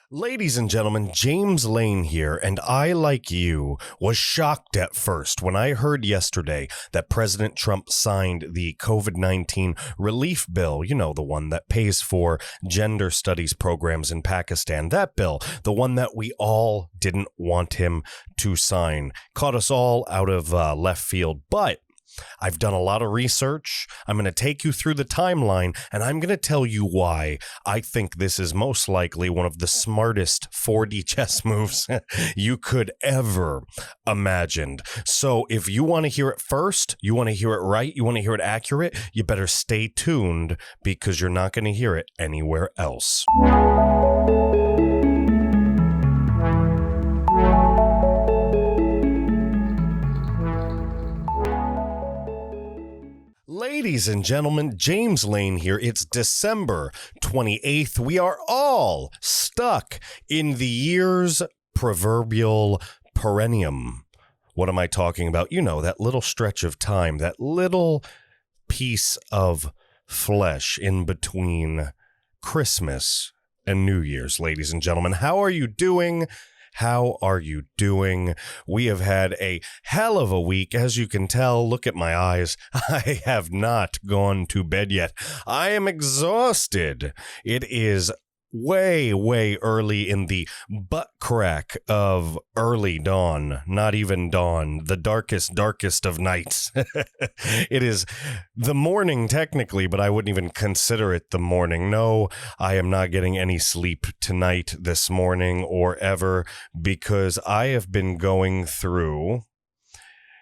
Ladies and gentlemen, James Lane here, and I, like you, was shocked at first when I heard yesterday that President Trump signed the COVID-19 relief bill, you know, the one that pays for gender studies programs in Pakistan. That bill, the one that we all didn't want him to sign, caught us all out of left field, but I've done a lot of research. I'm going to take you through the timeline, and I'm going to tell you why I think this is most likely one of the smartest 4D chess moves you could ever imagine. So if you want to hear it first, you want to hear it right, you want to hear it accurate, you better stay tuned because you're not going to hear it anywhere else. Ladies and gentlemen, James Lane here. It's December 28th. We are all stuck in the year's proverbial perennium. What am I talking about? You know, that little stretch of time, that little piece of flesh in between Christmas and New Year's, ladies and gentlemen. How are you doing? How are you doing? We have had a hell of a week. As you can tell, look at my eyes. I have not gone to bed yet. I am exhausted. It is way early in the butt crack of early dawn, not even dawn, the darkest of nights. It is the morning technically, but I wouldn't even consider it the morning. No, I am not getting any sleep tonight, this morning, or ever, because I have been going through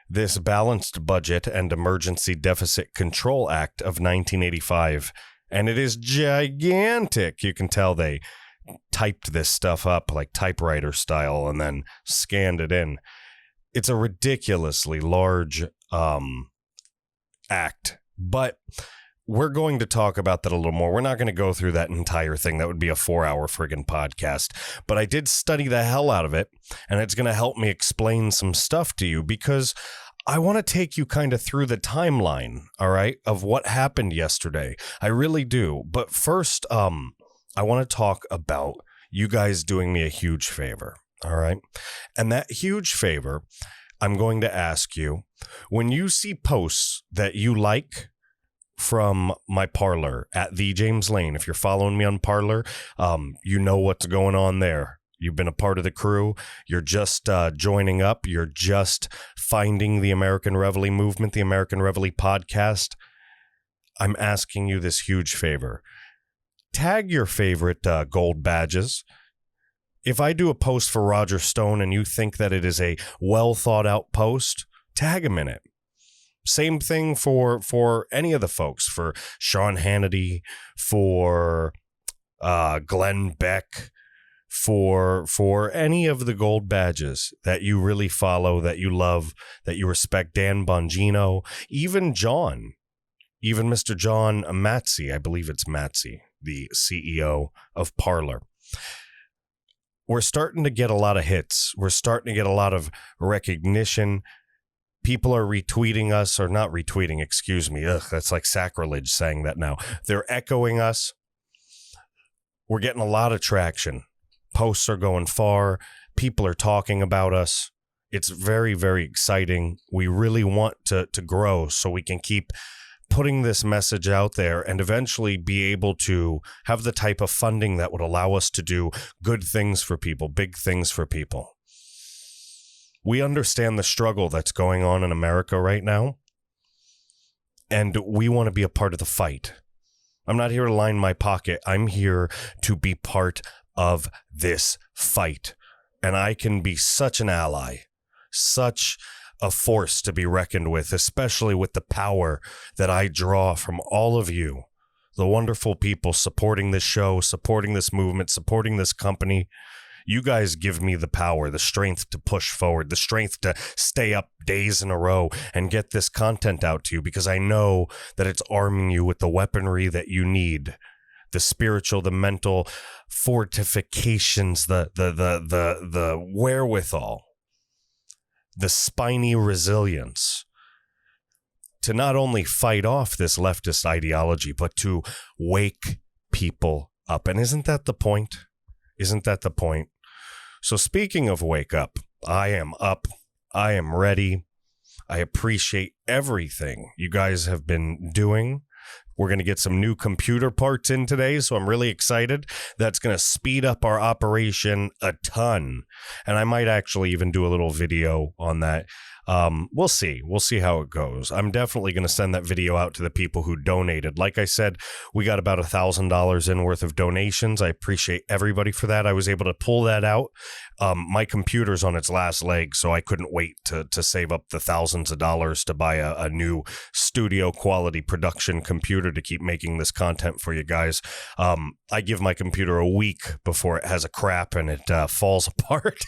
this Balanced Budget and Emergency Deficit Control Act of 1985. And it is gigantic. You can tell they typed this stuff up like typewriter style and then scanned it in. It's a ridiculously large act, but we're going to talk about that a little more. We're not going to go through that entire thing. That would be a 4-hour friggin' podcast. But I did study the hell out of it, and it's going to help me explain some stuff to you because I want to take you kind of through the timeline, all right, of what happened yesterday. I really do. But first, I want to talk about you guys doing me a huge favor, all right? And that huge favor, I'm going to ask you, when you see posts that you like from my Parler at the James Lane, if you're following me on Parler, you know what's going on there. You've been a part of the crew. You're just joining up. You're just finding the American Reveille movement, the American Reveille Podcast. I'm asking you this huge favor. Tag your favorite gold badges. If I do a post for Roger Stone and you think that it is a well thought out post, tag him in it. Same thing for any of the folks, for Sean Hannity, for Glenn Beck, for any of the gold badges that you really follow, that you love, that you respect. Dan Bongino, even Mr. John Matzi, I believe it's Matzi, the CEO of Parler. We're starting to get a lot of hits. We're starting to get a lot of recognition. People are retweeting us, or not retweeting, excuse me. Ugh, that's like sacrilege saying that now. They're echoing us. We're getting a lot of traction. Posts are going far. People are talking about us. It's very exciting. We really want to grow so we can keep putting this message out there and eventually be able to have the type of funding that would allow us to do good things for people, big things for people. We understand the struggle that's going on in America right now, and we want to be a part of the fight. I'm not here to line my pocket. I'm here to be part of this fight, and I can be such an ally, such a force to be reckoned with, especially with the power that I draw from all of you, the wonderful people supporting this show, supporting this movement, supporting this company. You guys give me the power, the strength to push forward, the strength to stay up days in a row and get this content out to you, because I know that it's arming you with the weaponry that you need. The spiritual, the mental fortifications, the wherewithal, the spiny resilience to not only fight off this leftist ideology, but to wake people up. And isn't that the point? Isn't that the point? So speaking of wake up, I am up. I am ready. I appreciate everything you guys have been doing. We're going to get some new computer parts in today, so I'm really excited. That's going to speed up our operation a ton. And I might actually even do a little video on that. We'll see. We'll see how it goes. I'm definitely going to send that video out to the people who donated. Like I said, we got about $1,000 in worth of donations. I appreciate everybody for that. I was able to pull that out. My computer's on its last leg, so I couldn't wait to save up the thousands of dollars to buy a new studio quality production computer to keep making this content for you guys. I give my computer a week before it has a crap and it falls apart.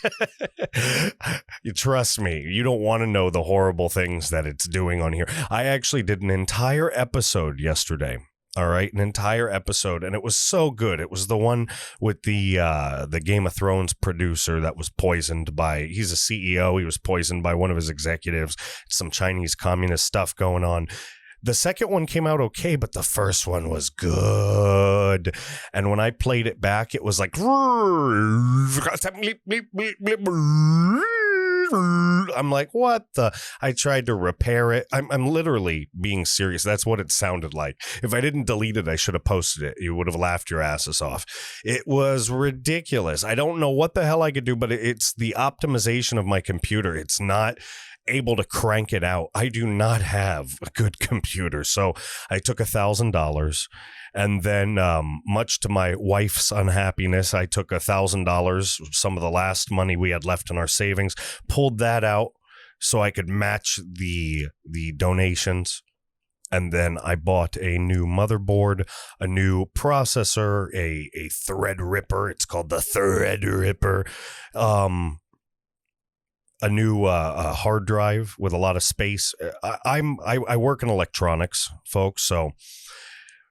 You trust me, you don't want to know the horrible things that it's doing on here. I actually did an entire episode yesterday. All right, an entire episode, and it was so good. It was the one with the Game of Thrones producer that was poisoned by, he's a CEO, he was poisoned by one of his executives, some Chinese communist stuff going on. The second one came out okay, but the first one was good. And when I played it back, it was like, I'm like, what the? I tried to repair it. I'm literally being serious. That's what it sounded like. If I didn't delete it, I should have posted it. You would have laughed your asses off. It was ridiculous. I don't know what the hell I could do, but it's the optimization of my computer. It's not able to crank it out. I do not have a good computer. So I took $1,000 and then much to my wife's unhappiness, I took $1,000, some of the last money we had left in our savings, pulled that out so I could match the donations. And then I bought a new motherboard, a new processor, a Threadripper. It's called the Threadripper. A new hard drive with a lot of space. I work in electronics, folks, so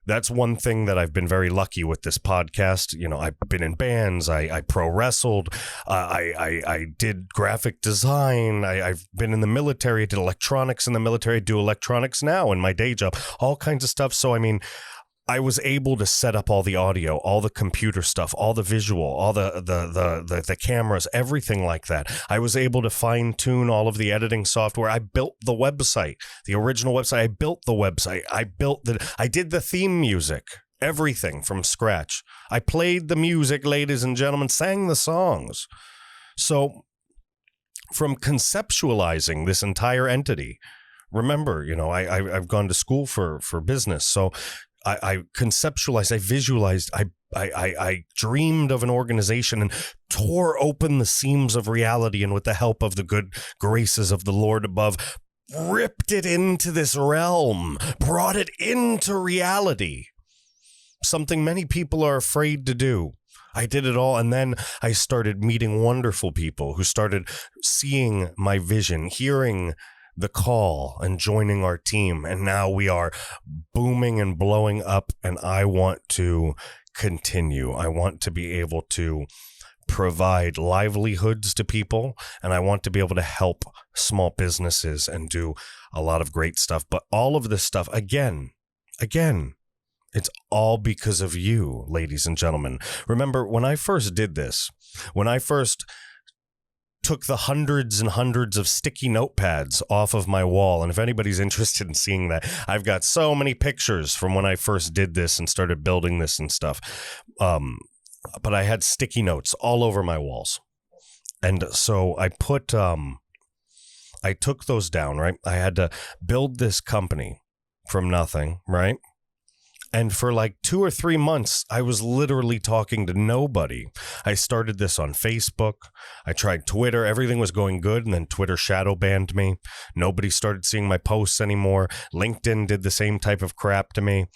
that's one thing that I've been very lucky with this podcast. You know, I've been in bands, I pro wrestled, I did graphic design, I've been in the military, I did electronics in the military, I do electronics now in my day job, all kinds of stuff. So I mean, I was able to set up all the audio, all the computer stuff, all the visual, all the cameras, everything like that. I was able to fine tune all of the editing software. I built the website, the original website. I built the website. I did the theme music, everything from scratch. I played the music, ladies and gentlemen, sang the songs. So from conceptualizing this entire entity, remember, you know, I've gone to school for business. So I conceptualized, I visualized, I dreamed of an organization and tore open the seams of reality, and with the help of the good graces of the Lord above, ripped it into this realm, brought it into reality. Something many people are afraid to do. I did it all, and then I started meeting wonderful people who started seeing my vision, hearing the call and joining our team. And now we are booming and blowing up. And I want to continue. I want to be able to provide livelihoods to people. And I want to be able to help small businesses and do a lot of great stuff. But all of this stuff, again, it's all because of you, ladies and gentlemen. Remember, when I first did this, when I first took the hundreds and hundreds of sticky notepads off of my wall. And if anybody's interested in seeing that, I've got so many pictures from when I first did this and started building this and stuff. But I had sticky notes all over my walls. And so I took those down, right? I had to build this company from nothing, right? And for like 2 or 3 months, I was literally talking to nobody. I started this on Facebook. I tried Twitter. Everything was going good. And then Twitter shadow banned me. Nobody started seeing my posts anymore. LinkedIn did the same type of crap to me.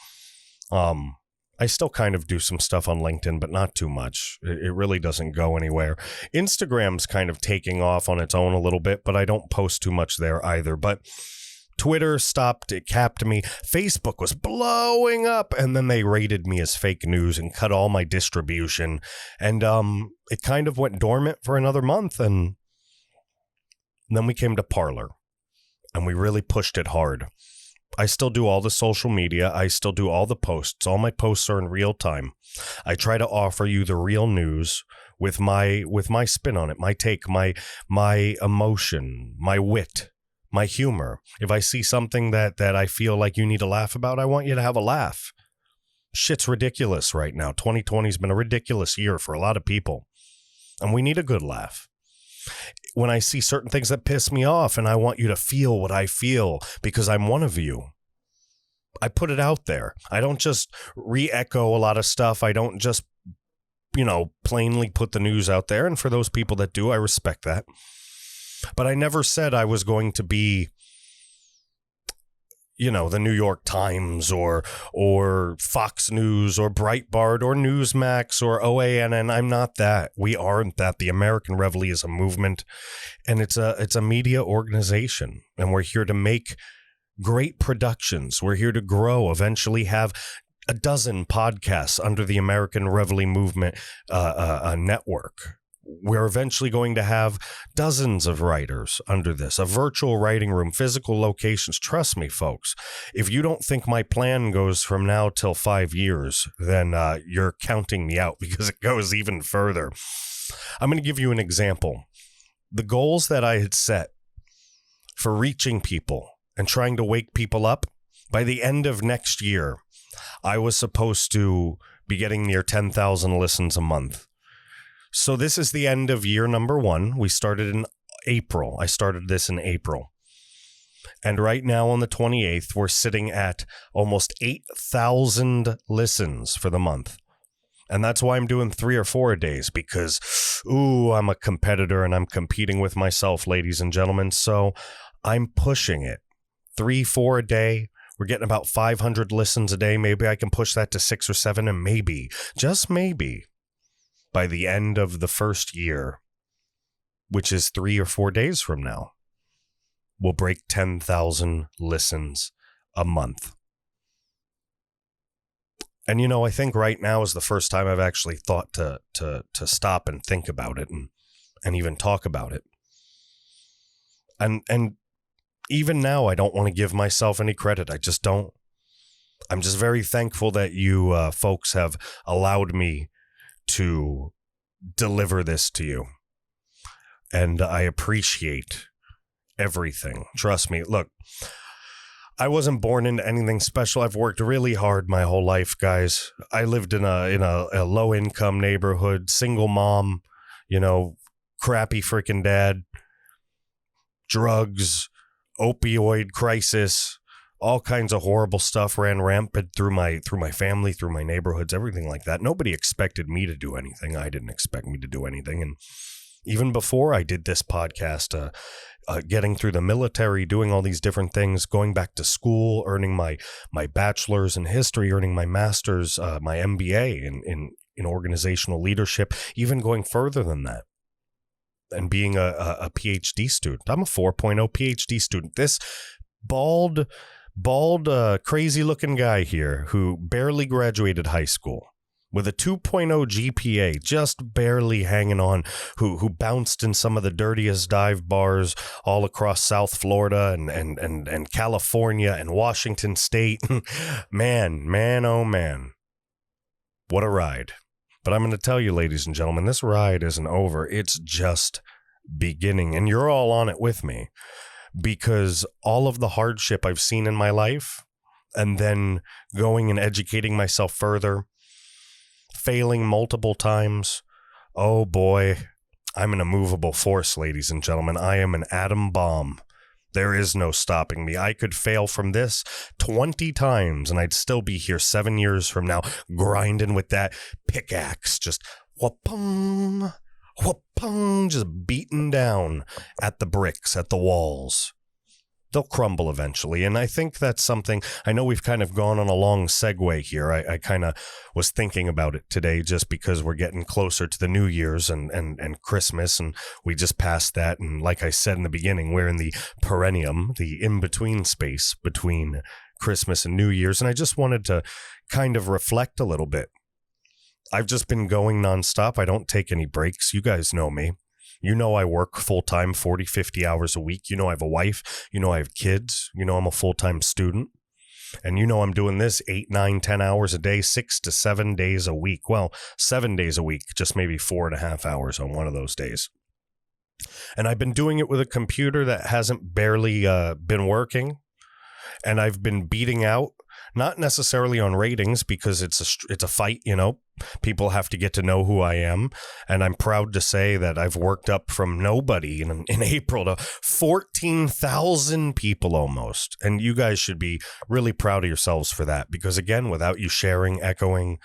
I still kind of do some stuff on LinkedIn, but not too much. It really doesn't go anywhere. Instagram's kind of taking off on its own a little bit, but I don't post too much there either. But Twitter stopped, it capped me. Facebook was blowing up, and then they rated me as fake news and cut all my distribution. And it kind of went dormant for another month, and then we came to Parler, and we really pushed it hard. I still do all the social media. I still do all the posts. All my posts are in real time. I try to offer you the real news with my spin on it, my take, my emotion, my wit, my humor. If I see something that I feel like you need to laugh about, I want you to have a laugh. Shit's ridiculous right now. 2020 has been a ridiculous year for a lot of people, and we need a good laugh. When I see certain things that piss me off, and I want you to feel what I feel because I'm one of you, I put it out there. I don't just re-echo a lot of stuff. I don't just, plainly put the news out there. And for those people that do, I respect that. But I never said I was going to be, the New York Times or Fox News or Breitbart or Newsmax or OANN. I'm not that. We aren't that. The American Reveille is a movement, and it's a media organization, and we're here to make great productions. We're here to grow, eventually have a dozen podcasts under the American Reveille movement network. We're eventually going to have dozens of writers under this, a virtual writing room, physical locations. Trust me, folks, if you don't think my plan goes from now till 5 years, then you're counting me out, because it goes even further. I'm going to give you an example. The goals that I had set for reaching people and trying to wake people up, by the end of next year, I was supposed to be getting near 10,000 listens a month. So this is the end of year number 1. We started in April. I started this in April. And right now on the 28th, we're sitting at almost 8,000 listens for the month. And that's why I'm doing 3 or 4 days, because, I'm a competitor and I'm competing with myself, ladies and gentlemen. So I'm pushing it. 3, 4 a day. We're getting about 500 listens a day. Maybe I can push that to 6 or 7, and maybe, just maybe, by the end of the first year, which is 3 or 4 days from now, we'll break 10,000 listens a month. And, I think right now is the first time I've actually thought to stop and think about it and even talk about it. And even now, I don't want to give myself any credit. I just don't. I'm just very thankful that you folks have allowed me to deliver this to you. And I appreciate everything. Trust me. Look, I wasn't born into anything special. I've worked really hard my whole life, guys. I lived in a low income neighborhood, single mom, crappy freaking dad, drugs, opioid crisis, all kinds of horrible stuff ran rampant through my family, through my neighborhoods, everything like that. Nobody expected me to do anything. I didn't expect me to do anything. And even before I did this podcast, getting through the military, doing all these different things, going back to school, earning my bachelor's in history, earning my master's, my MBA in organizational leadership, even going further than that, and being a PhD student. I'm a 4.0 PhD student. This bald, crazy looking guy here who barely graduated high school with a 2.0 GPA, just barely hanging on, who bounced in some of the dirtiest dive bars all across South Florida and California and Washington State. Man, oh man. What a ride. But I'm going to tell you, ladies and gentlemen, this ride isn't over. It's just beginning. And you're all on it with me, because all of the hardship I've seen in my life, and then going and educating myself further, failing multiple times. Oh boy, I'm an immovable force, ladies and gentlemen. I am an atom bomb. There is no stopping me. I could fail from this 20 times and I'd still be here 7 years from now, grinding with that pickaxe, just whoop-pung, just beating down at the bricks, at the walls. They'll crumble eventually. And I think that's something, I know we've kind of gone on a long segue here. I kind of was thinking about it today, just because we're getting closer to the New Year's and Christmas, and we just passed that. And like I said in the beginning, we're in the perennium, the in-between space between Christmas and New Year's. And I just wanted to kind of reflect a little bit. I've just been going nonstop. I don't take any breaks. You guys know me. You know I work full-time, 40, 50 hours a week. You know I have a wife. You know I have kids. You know I'm a full-time student. And I'm doing this 8, 9, 10 hours a day, 6 to 7 days a week. Well, 7 days a week, just maybe 4.5 hours on one of those days. And I've been doing it with a computer that hasn't barely been working. And I've been beating out, not necessarily on ratings, because it's a fight, People have to get to know who I am. And I'm proud to say that I've worked up from nobody in April to 14,000 people almost. And you guys should be really proud of yourselves for that. Because again, without you sharing, echoing,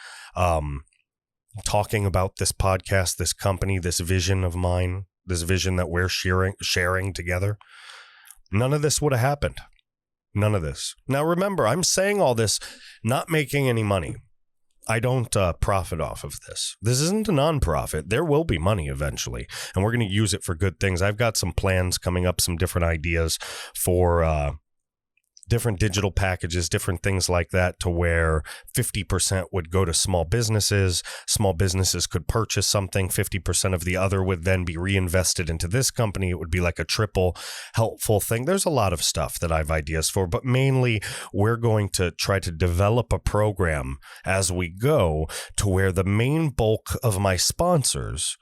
talking about this podcast, this company, this vision of mine, this vision that we're sharing together, none of this would have happened. None of this. Now, remember, I'm saying all this, not making any money. I don't profit off of this. This isn't a nonprofit. There will be money eventually, and we're going to use it for good things. I've got some plans coming up, some different ideas for different digital packages, different things like that, to where 50% would go to small businesses. Small businesses could purchase something. 50% of the other would then be reinvested into this company. It would be like a triple helpful thing. There's a lot of stuff that I have ideas for, but mainly we're going to try to develop a program as we go to where the main bulk of my sponsors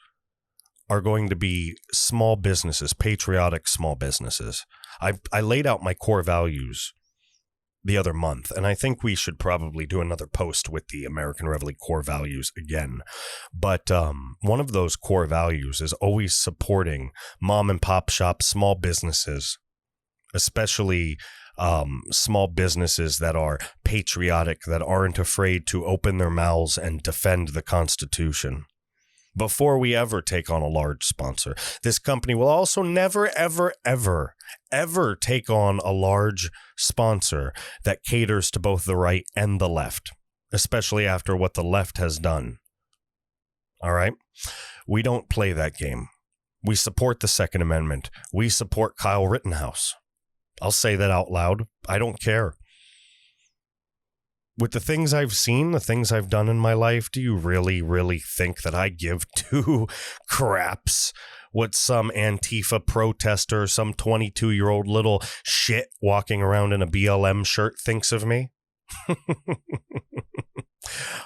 are going to be small businesses, patriotic small businesses. I laid out my core values the other month, and I think we should probably do another post with the American Reveille core values again. But one of those core values is always supporting mom and pop shops, small businesses, especially small businesses that are patriotic, that aren't afraid to open their mouths and defend the Constitution. Before we ever take on a large sponsor, this company will also never, ever, ever, ever take on a large sponsor that caters to both the right and the left, especially after what the left has done. All right? We don't play that game. We support the Second Amendment. We support Kyle Rittenhouse. I'll say that out loud. I don't care. With the things I've seen, the things I've done in my life, do you really, really think that I give two craps what some Antifa protester, some 22-year-old little shit walking around in a BLM shirt thinks of me?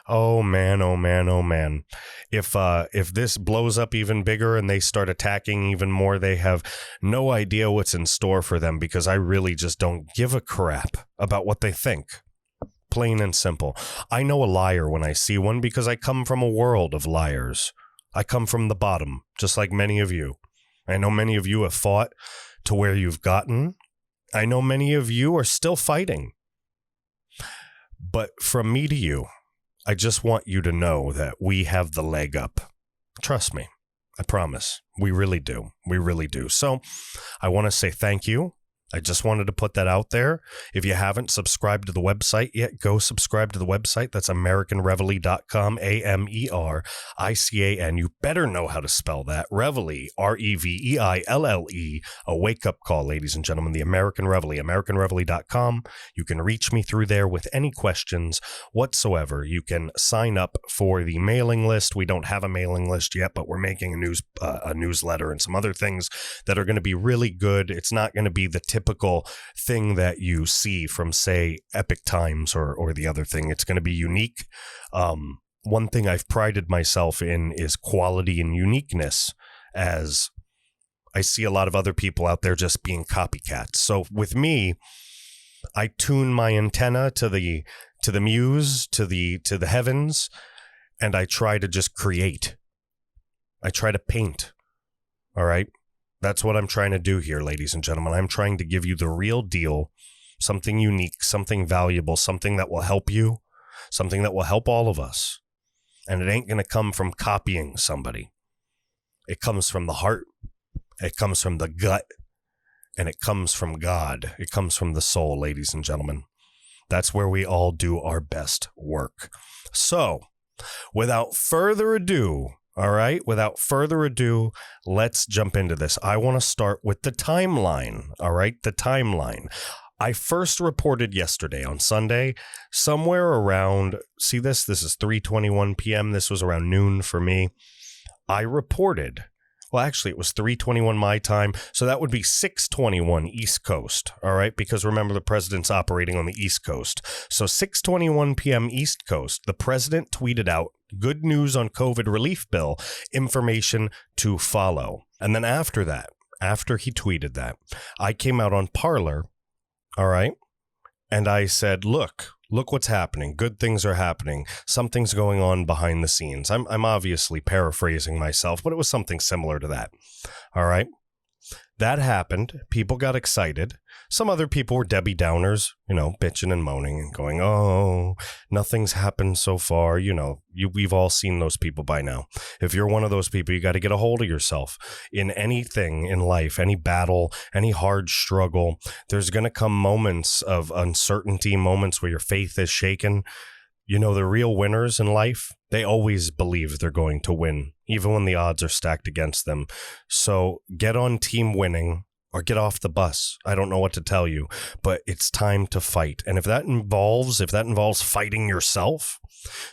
Oh, man, oh, man, oh, man. If this blows up even bigger and they start attacking even more, they have no idea what's in store for them, because I really just don't give a crap about what they think. Plain and simple. I know a liar when I see one, because I come from a world of liars. I come from the bottom, just like many of you. I know many of you have fought to where you've gotten. I know many of you are still fighting. But from me to you, I just want you to know that we have the leg up. Trust me. I promise. We really do. We really do. So I want to say thank you. I just wanted to put that out there. If you haven't subscribed to the website yet, go subscribe to the website. That's AmericanReveille.com, AMERICAN. You better know how to spell that. Reveille, REVEILLE. A wake-up call, ladies and gentlemen. The American Reveille, AmericanReveille.com. You can reach me through there with any questions whatsoever. You can sign up for the mailing list. We don't have a mailing list yet, but we're making a newsletter and some other things that are going to be really good. It's not going to be the typical thing that you see from, say, Epic Times or the other thing. It's going to be unique. One thing I've prided myself in is quality and uniqueness, as I see a lot of other people out there just being copycats. So with me, I tune my antenna to the muse, to the heavens, and I try to just create. I try to paint. All right? That's what I'm trying to do here, ladies and gentlemen. I'm trying to give you the real deal, something unique, something valuable, something that will help you, something that will help all of us. And it ain't going to come from copying somebody. It comes from the heart. It comes from the gut. And it comes from God. It comes from the soul, ladies and gentlemen. That's where we all do our best work. So, without further ado, all right, without further ado, let's jump into this. I want to start with the timeline, all right, the timeline. I first reported yesterday on Sunday, somewhere around, see this is 3:21 p.m., this was around noon for me. I reported Well, actually, it was 3:21 my time, so that would be 6:21 East Coast, all right? Because remember, the president's operating on the East Coast. So 6:21 p.m. East Coast, the president tweeted out, "Good news on COVID relief bill, information to follow." And then after that, after he tweeted that, I came out on Parler, all right? And I said, look what's happening. Good things are happening. Something's going on behind the scenes. I'm obviously paraphrasing myself, but it was something similar to that. All right. That happened. People got excited. Some other people were Debbie Downers, bitching and moaning and going, oh, nothing's happened so far. We've all seen those people by now. If you're one of those people, you got to get a hold of yourself. In anything in life, any battle, any hard struggle, there's going to come moments of uncertainty, moments where your faith is shaken. The real winners in life, they always believe they're going to win, even when the odds are stacked against them. So get on team winning or get off the bus. I don't know what to tell you, but it's time to fight. And if that involves fighting yourself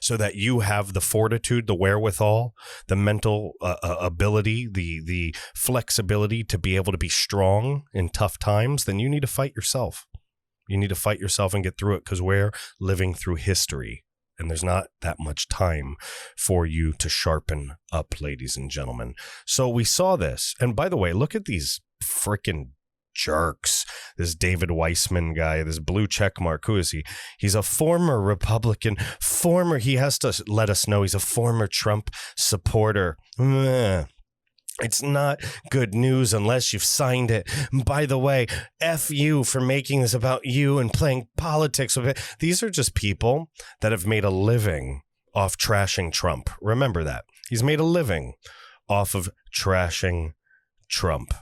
so that you have the fortitude, the wherewithal, the mental ability, the flexibility to be able to be strong in tough times, then you need to fight yourself. You need to fight yourself and get through it, because we're living through history. And there's not that much time for you to sharpen up, ladies and gentlemen. So we saw this. And by the way, look at these freaking jerks. This David Weissman guy, this blue check mark. Who is he? He's a former Republican. He has to let us know he's a former Trump supporter. It's not good news unless you've signed it. By the way, F you for making this about you and playing politics with it. These are just people that have made a living off trashing Trump. Remember that. He's made a living off of trashing Trump.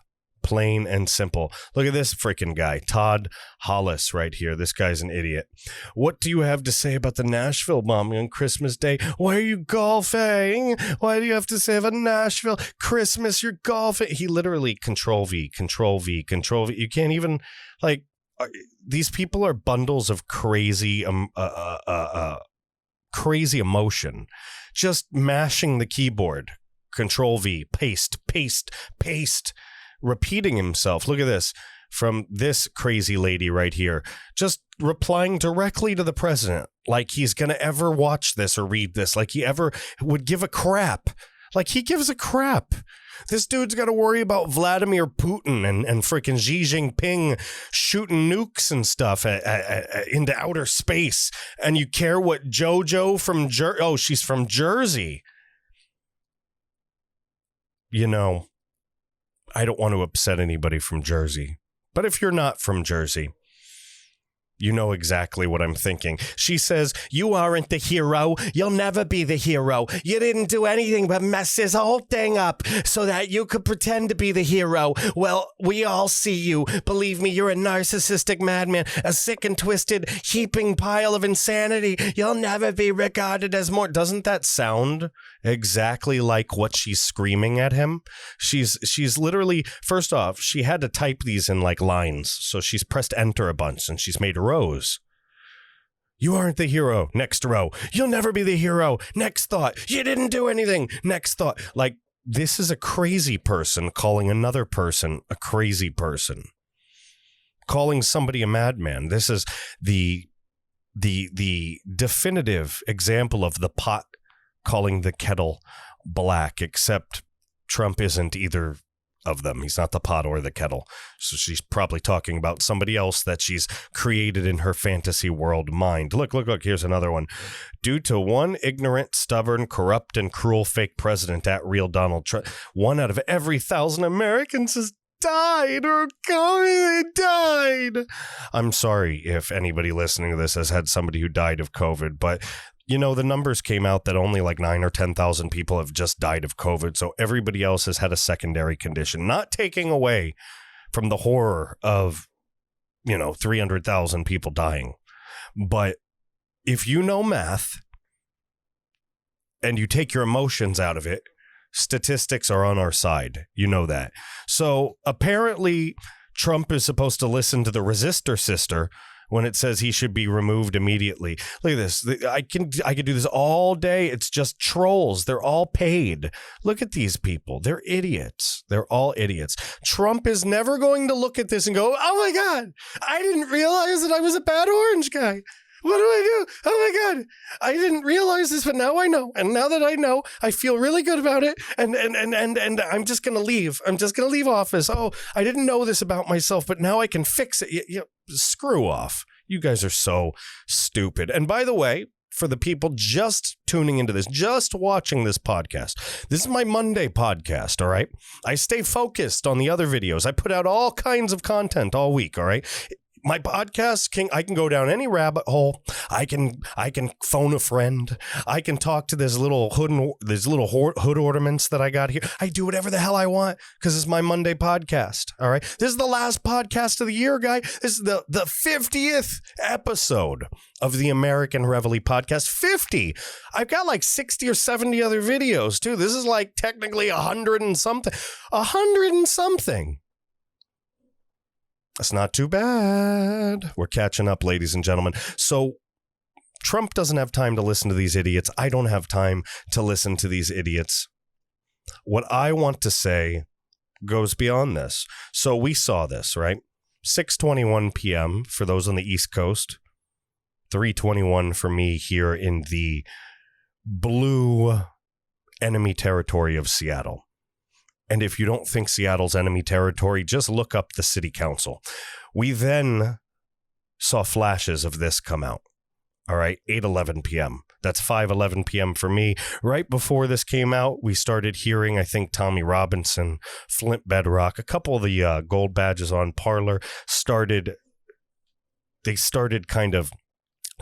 Plain and simple. Look at this freaking guy, Todd Hollis right here. This guy's an idiot. What do you have to say about the Nashville bombing on Christmas Day? Why are you golfing? Why do you have to say about Nashville? Christmas, you're golfing. He literally Control V. You can't even, these people are bundles of crazy emotion. Just mashing the keyboard. Control V, paste. Repeating himself. Look at this from this crazy lady right here, just replying directly to the president, like he's going to ever watch this or read this, like he ever would give a crap. Like he gives a crap. This dude's got to worry about Vladimir Putin and freaking Xi Jinping shooting nukes and stuff into outer space. And you care what JoJo from she's from Jersey. I don't want to upset anybody from Jersey, but if you're not from Jersey, you know exactly what I'm thinking. She says, you aren't the hero. You'll never be the hero. You didn't do anything but mess this whole thing up so that you could pretend to be the hero. Well, we all see you. Believe me, you're a narcissistic madman, a sick and twisted heaping pile of insanity. You'll never be regarded as more. Doesn't that sound exactly like what she's screaming at him? She's literally, first off, she had to type these in lines. So she's pressed enter a bunch and she's made rows. You aren't the hero. Next row. You'll never be the hero. Next thought. You didn't do anything. Next thought. This is a crazy person calling another person a crazy person. Calling somebody a madman. This is the definitive example of the pot calling the kettle black, except Trump isn't either of them. He's not the pot or the kettle. So she's probably talking about somebody else that she's created in her fantasy world mind. Look. Here's another one. Due to one ignorant, stubborn, corrupt, and cruel fake president at real Donald Trump, 1 out of every 1,000 Americans has died or they died. I'm sorry if anybody listening to this has had somebody who died of COVID, but the numbers came out that only 9 or 10,000 people have just died of COVID. So everybody else has had a secondary condition, not taking away from the horror of, 300,000 people dying. But if you know math and you take your emotions out of it, statistics are on our side. You know that. So apparently Trump is supposed to listen to the resistor sister, when it says he should be removed immediately. Look at this. I could do this all day. It's just trolls. They're all paid. Look at these people. They're idiots. They're all idiots. Trump is never going to look at this and go, oh my God, I didn't realize that I was a bad orange guy. What do I do? Oh my God, I didn't realize this, but now I know. And now that I know, I feel really good about it. And I'm just going to leave. I'm just going to leave office. Oh, I didn't know this about myself, but now I can fix it. Screw off. You guys are so stupid. And by the way, for the people just tuning into this, just watching this podcast, this is my Monday podcast, all right? I stay focused on the other videos. I put out all kinds of content all week, all right? My podcast, I can go down any rabbit hole. I can phone a friend. I can talk to this little hood ornaments that I got here. I do whatever the hell I want because it's my Monday podcast. All right. This is the last podcast of the year, guy. This is the 50th episode of the American Reveille Podcast. 50. I've got like 60 or 70 other videos too. This is like technically 100 and something. 100 and something. That's not too bad. We're catching up, ladies and gentlemen. So Trump doesn't have time to listen to these idiots. I don't have time to listen to these idiots. What I want to say goes beyond this. So we saw this, right? 6:21 p.m. for those on the East Coast. 3:21 for me here in the blue enemy territory of Seattle. And if you don't think Seattle's enemy territory, just look up the city council. We then saw flashes of this come out. All right, 8:11 p.m. That's 5:11 p.m. for me. Right before this came out, we started hearing, I think, Tommy Robinson, Flint Bedrock, a couple of the gold badges on Parler started kind of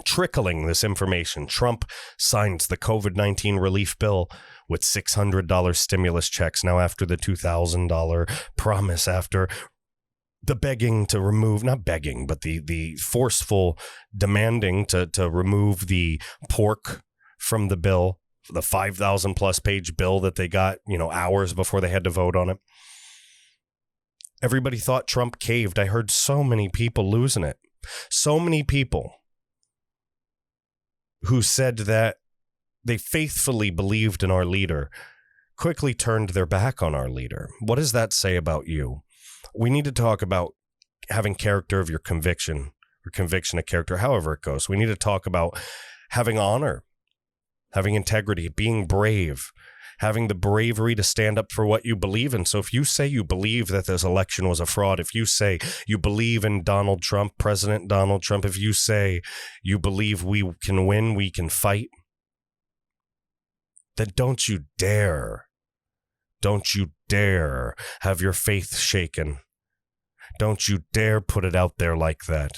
trickling this information. Trump signs the COVID-19 relief bill with $600 stimulus checks now after the $2,000 promise, after the begging to remove, not begging, but the forceful demanding to remove the pork from the bill, the 5,000 plus page bill that they got, hours before they had to vote on it. Everybody thought Trump caved. I heard so many people losing it. So many people who said that they faithfully believed in our leader quickly turned their back on our leader. What does that say about you? We need to talk about having character of your conviction or conviction of character, however it goes. We need to talk about having honor, having integrity, being brave, having the bravery to stand up for what you believe in. So if you say you believe that this election was a fraud, if you say you believe in Donald Trump, President Donald Trump, if you say you believe we can win, we can fight, then don't you dare have your faith shaken. Don't you dare put it out there like that.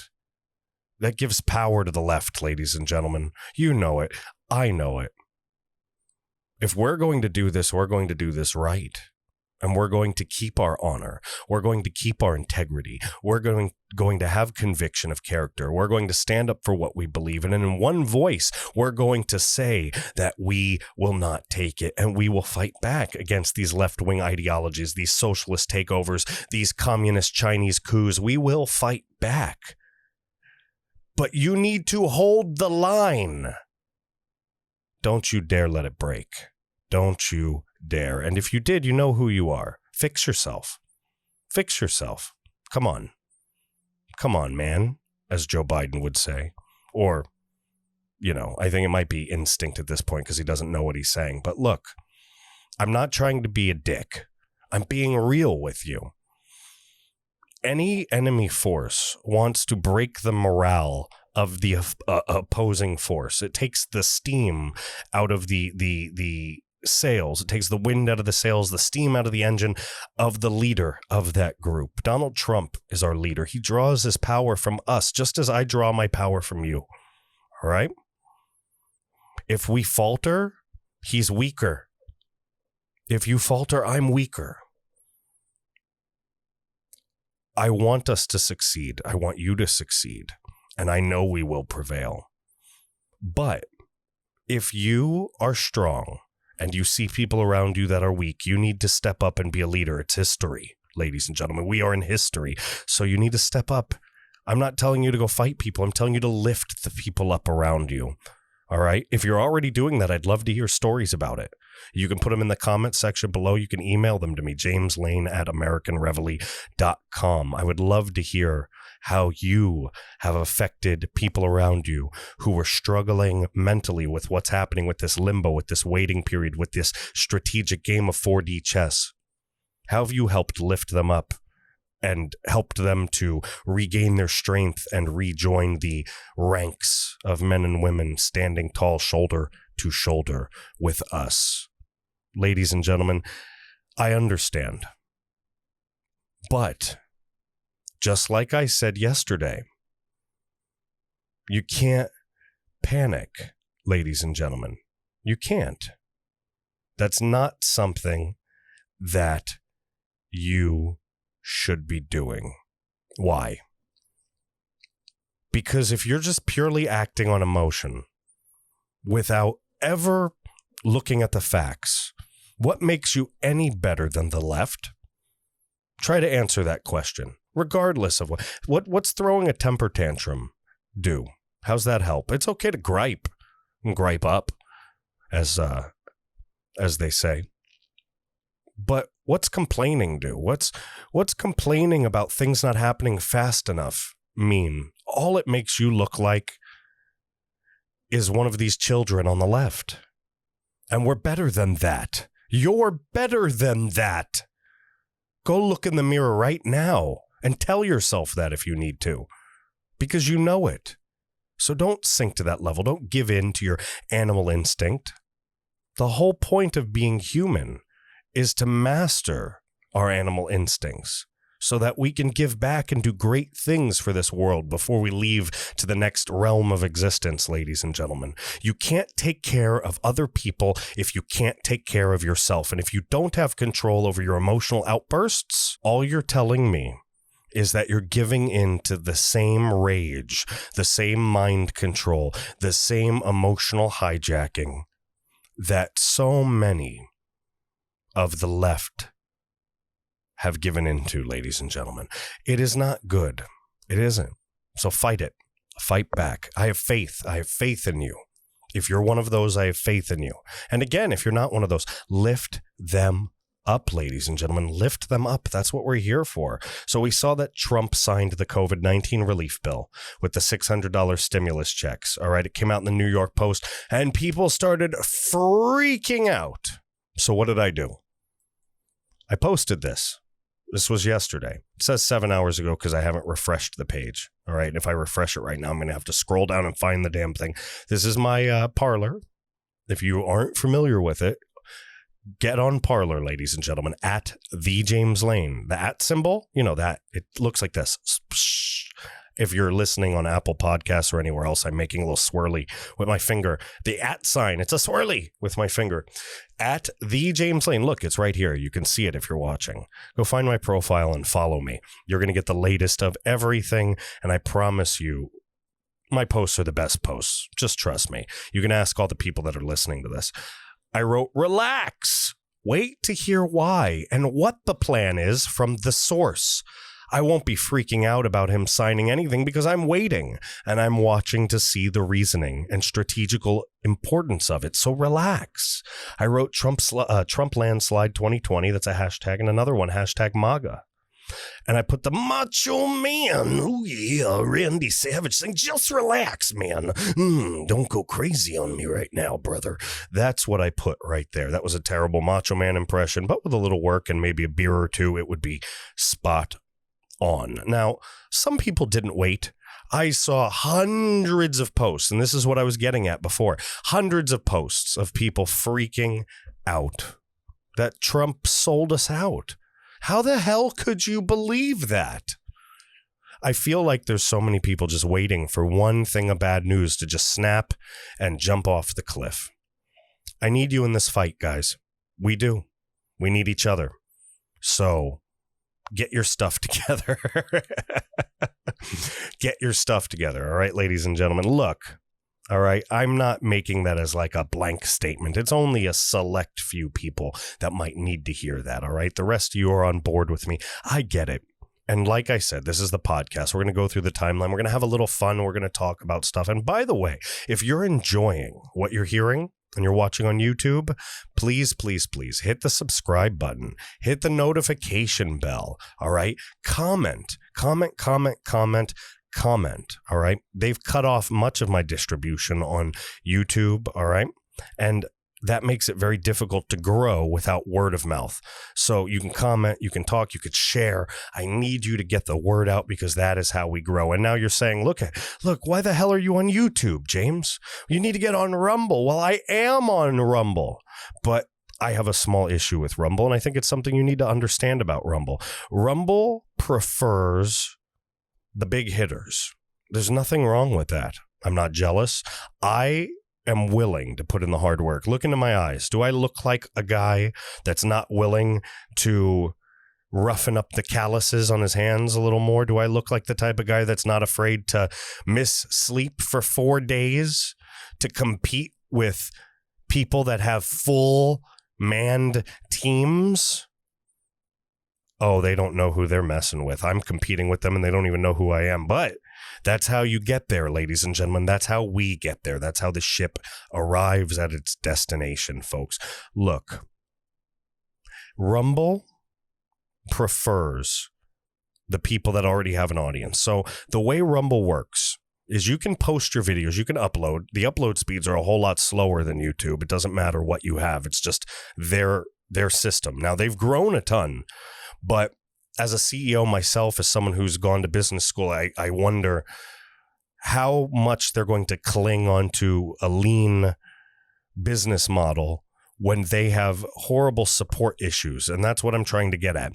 That gives power to the left, ladies and gentlemen. You know it. I know it. If we're going to do this, we're going to do this right. And we're going to keep our honor. We're going to keep our integrity. We're going to have conviction of character. We're going to stand up for what we believe in. And in one voice, we're going to say that we will not take it. And we will fight back against these left-wing ideologies, these socialist takeovers, these communist Chinese coups. We will fight back. But you need to hold the line. Don't you dare let it break. Don't you dare. And if you did, you know who you are. Fix yourself. Fix yourself. Come on. Come on, man, as Joe Biden would say. Or, I think it might be instinct at this point because he doesn't know what he's saying. But look, I'm not trying to be a dick. I'm being real with you. Any enemy force wants to break the morale of the opposing force. It takes the steam out of the sails. It takes the wind out of the sails, the steam out of the engine of the leader of that group. Donald Trump is our leader. He draws his power from us, just as I draw my power from you. All right? If we falter, he's weaker. If you falter, I'm weaker. I want us to succeed. I want you to succeed. And I know we will prevail. But if you are strong and you see people around you that are weak, you need to step up and be a leader. It's history, ladies and gentlemen. We are in history. So you need to step up I'm not telling you to go fight people. I'm telling you to lift the people up around you. All right. If you're already doing that, I'd love to hear stories about it. You can put them in the comment section below. You can email them to me, jameslane@AmericanReveille.com. I would love to hear how you have affected people around you who are struggling mentally with what's happening with this limbo, with this waiting period, with this strategic game of 4D chess. How have you helped lift them up and helped them to regain their strength and rejoin the ranks of men and women standing tall shoulder to shoulder with us? Ladies and gentlemen, I understand. But just like I said yesterday, you can't panic, ladies and gentlemen. You can't. That's not something that you should be doing. Why? Because if you're just purely acting on emotion without ever looking at the facts, what makes you any better than the left? Try to answer that question, regardless of what's throwing a temper tantrum do. How's that help? It's okay to gripe and gripe up, as they say. But what's complaining do? What's complaining about things not happening fast enough mean? All it makes you look like is one of these children on the left. And we're better than that. You're better than that. Go look in the mirror right now and tell yourself that if you need to, because you know it. So don't sink to that level. Don't give in to your animal instinct. The whole point of being human is to master our animal instincts so that we can give back and do great things for this world before we leave to the next realm of existence, ladies and gentlemen. You can't take care of other people if you can't take care of yourself. And if you don't have control over your emotional outbursts, all you're telling me is that you're giving in to the same rage, the same mind control, the same emotional hijacking that so many of the left have given into, ladies and gentlemen. It is not good. It isn't. So fight it. Fight back. I have faith. I have faith in you. If you're one of those, I have faith in you. And again, if you're not one of those, lift them up, ladies and gentlemen. Lift them up. That's what we're here for. So we saw that Trump signed the COVID-19 relief bill with the $600 stimulus checks. All right. It came out in the New York Post and people started freaking out. So what did I do? I posted this. This was yesterday. It says 7 hours ago because I haven't refreshed the page. All right. And if I refresh it right now, I'm going to have to scroll down and find the damn thing. This is my Parler. If you aren't familiar with it, get on Parler, ladies and gentlemen, at the James Lane. The at symbol, you know that. It looks like this. If you're listening on Apple Podcasts or anywhere else, I'm making a little swirly with my finger. The at sign, it's a swirly with my finger. At the James Lane. Look, it's right here. You can see it if you're watching. Go find my profile and follow me. You're going to get the latest of everything. And I promise you, my posts are the best posts. Just trust me. You can ask all the people that are listening to this. I wrote, relax. Wait to hear why and what the plan is from the source. I won't be freaking out about him signing anything because I'm waiting and I'm watching to see the reasoning and strategical importance of it. So relax. I wrote Trump landslide 2020. That's a hashtag, and another one, hashtag MAGA. And I put the macho man, oh yeah, Randy Savage saying, just relax, man. Don't go crazy on me right now, brother. That's what I put right there. That was a terrible Macho Man impression, but with a little work and maybe a beer or two, it would be spot on. Now, some people didn't wait. I saw hundreds of posts, and this is what I was getting at before. Hundreds of posts of people freaking out that Trump sold us out. How the hell could you believe that? I feel like there's so many people just waiting for one thing of bad news to just snap and jump off the cliff. I need you in this fight, guys. We do. We need each other. So get your stuff together. Get your stuff together. All right, ladies and gentlemen. Look, all right, I'm not making that as like a blank statement. It's only a select few people that might need to hear that. All right, the rest of you are on board with me. I get it. And like I said, this is the podcast. We're going to go through the timeline. We're going to have a little fun. We're going to talk about stuff. And by the way, if you're enjoying what you're hearing and you're watching on YouTube, please, please, please hit the subscribe button. Hit the notification bell. All right. Comment. All right. They've cut off much of my distribution on YouTube. All right. And that makes it very difficult to grow without word of mouth. So you can comment, you can talk, you could share. I need you to get the word out because that is how we grow. And now you're saying, look, why the hell are you on YouTube, James? You need to get on Rumble. Well, I am on Rumble, but I have a small issue with Rumble, and I think it's something you need to understand about Rumble. Rumble prefers the big hitters. There's nothing wrong with that. I'm not jealous. I am willing to put in the hard work. Look into my eyes. Do I look like a guy that's not willing to roughen up the calluses on his hands a little more? Do I look like the type of guy that's not afraid to miss sleep for 4 days to compete with people that have full manned teams? Oh, they don't know who they're messing with. I'm competing with them and they don't even know who I am. But that's how you get there, ladies and gentlemen. That's how we get there. That's how the ship arrives at its destination, folks. Look, Rumble prefers the people that already have an audience. So the way Rumble works is you can post your videos, you can upload. The upload speeds are a whole lot slower than YouTube. It doesn't matter what you have. It's just their system. Now, they've grown a ton, but as a CEO myself, as someone who's gone to business school, I wonder how much they're going to cling onto a lean business model when they have horrible support issues. And that's what I'm trying to get at.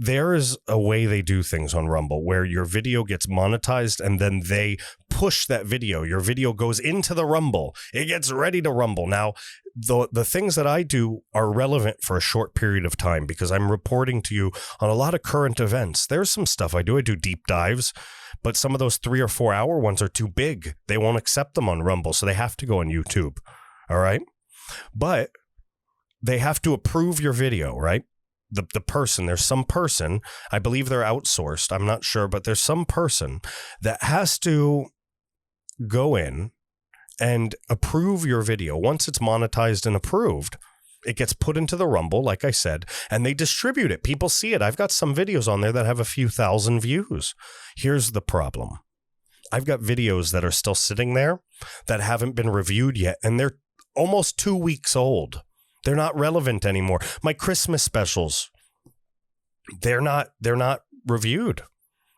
There is a way they do things on Rumble where your video gets monetized and then they push that video. Your video goes into the Rumble. It gets ready to rumble. Now, the things that I do are relevant for a short period of time because I'm reporting to you on a lot of current events. There's some stuff I do. I do deep dives, but some of those 3 or 4 hour ones are too big. They won't accept them on Rumble, so they have to go on YouTube. All right? But they have to approve your video, right? The person, there's some person, I believe they're outsourced, I'm not sure, but there's some person that has to go in and approve your video. Once it's monetized and approved, it gets put into the Rumble, like I said, and they distribute it. People see it. I've got some videos on there that have a few thousand views. Here's the problem. I've got videos that are still sitting there that haven't been reviewed yet, and they're almost 2 weeks old. They're not relevant anymore. My Christmas specials, they're not reviewed.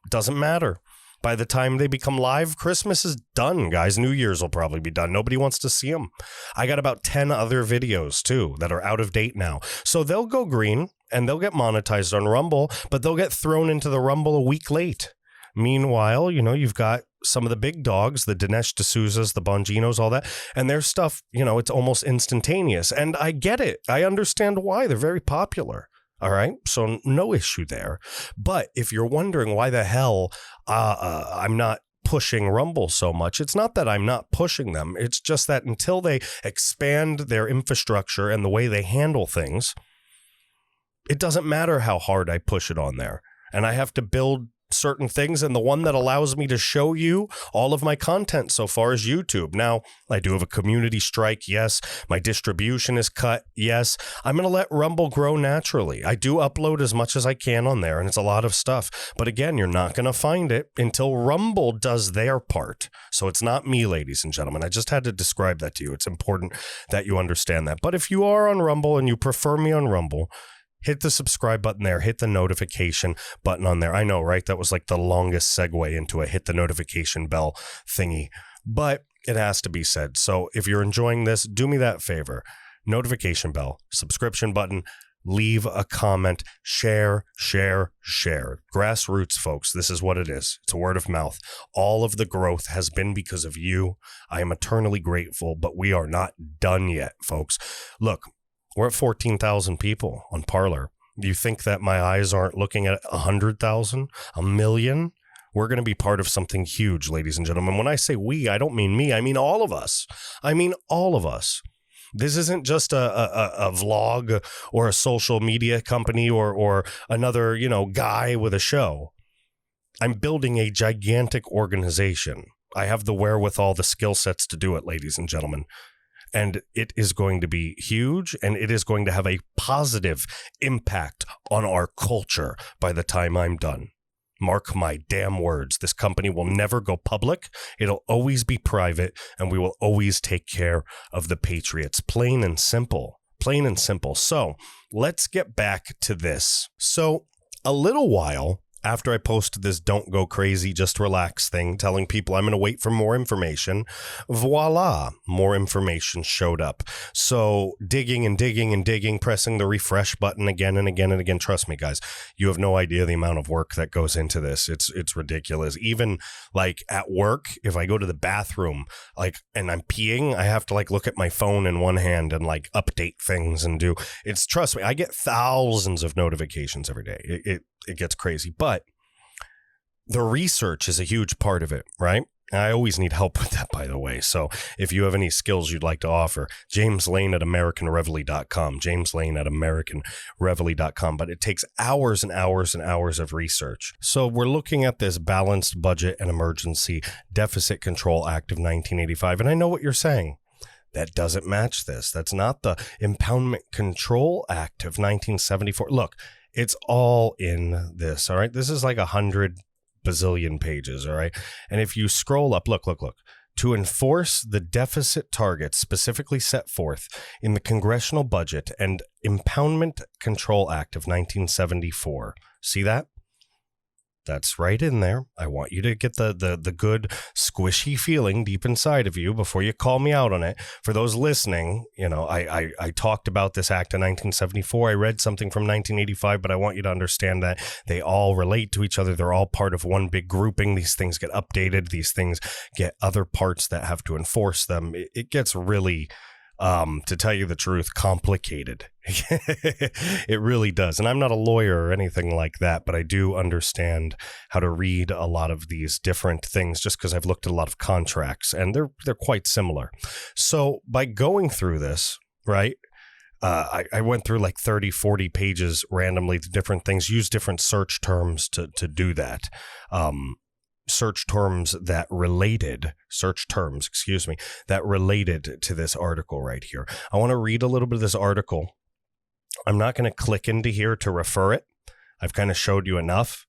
Doesn't matter. By the time they become live, Christmas is done, guys. New Year's will probably be done. Nobody wants to see them. I got about 10 other videos, too, that are out of date now. So they'll go green, and they'll get monetized on Rumble, but they'll get thrown into the Rumble a week late. Meanwhile, you've got some of the big dogs, the Dinesh D'Souza's, the Bonginos, all that, and their stuff, it's almost instantaneous. And I get it. I understand why. They're very popular. All right. So no issue there. But if you're wondering why the hell I'm not pushing Rumble so much, it's not that I'm not pushing them. It's just that until they expand their infrastructure and the way they handle things, it doesn't matter how hard I push it on there. And I have to build certain things, and the one that allows me to show you all of my content so far is YouTube. Now, I do have a community strike, yes. My distribution is cut, yes. I'm going to let Rumble grow naturally. I do upload as much as I can on there, and it's a lot of stuff. But again, you're not going to find it until Rumble does their part. So it's not me, ladies and gentlemen. I just had to describe that to you. It's important that you understand that. But if you are on Rumble and you prefer me on Rumble, hit the subscribe button there. Hit the notification button on there. I know, right? That was like the longest segue into a hit the notification bell thingy. But it has to be said. So if you're enjoying this, do me that favor. Notification bell, subscription button, leave a comment, share. Grassroots, folks. This is what it is. It's a word of mouth. All of the growth has been because of you. I am eternally grateful, but we are not done yet, folks. Look, we're at 14,000 people on Parler. Do you think that my eyes aren't looking at 100,000, a million? We're going to be part of something huge, ladies and gentlemen. When I say we, I don't mean me. I mean all of us. This isn't just a vlog or a social media company or another, guy with a show. I'm building a gigantic organization. I have the wherewithal, the skill sets to do it, ladies and gentlemen. And it is going to be huge, and it is going to have a positive impact on our culture by the time I'm done. Mark my damn words. This company will never go public. It'll always be private, and we will always take care of the Patriots. Plain and simple. Plain and simple. So let's get back to this. So a little while after I posted this don't go crazy, just relax thing, telling people I'm going to wait for more information, voila, more information showed up. So digging and digging and digging, pressing the refresh button again and again and again. Trust me, guys, you have no idea the amount of work that goes into this. It's ridiculous. Even like at work, if I go to the bathroom, and I'm peeing, I have to look at my phone in one hand and update things and trust me, I get thousands of notifications every day. It gets crazy, but the research is a huge part of it, right? I always need help with that, by the way. So if you have any skills you'd like to offer, James Lane at AmericanReveille.com, James Lane at AmericanReveille.com. But it takes hours and hours and hours of research. So we're looking at this Balanced Budget and Emergency Deficit Control Act of 1985. And I know what you're saying. That doesn't match this. That's not the Impoundment Control Act of 1974. Look, it's all in this, all right? This is 100 bazillion pages, all right? And if you scroll up, look. To enforce the deficit targets specifically set forth in the Congressional Budget and Impoundment Control Act of 1974. See that? That's right in there. I want you to get the good squishy feeling deep inside of you before you call me out on it. For those listening, I talked about this act in 1974. I read something from 1985, but I want you to understand that they all relate to each other. They're all part of one big grouping. These things get updated. These things get other parts that have to enforce them. It gets really, to tell you the truth, complicated. It really does. And I'm not a lawyer or anything like that, but I do understand how to read a lot of these different things just because I've looked at a lot of contracts and they're quite similar. So by going through this, right, I went through 30, 40 pages randomly to different things, use different search terms to do that. Search terms that related to this article right here. I want to read a little bit of this article. I'm not going to click into here to refer it. I've kind of showed you enough,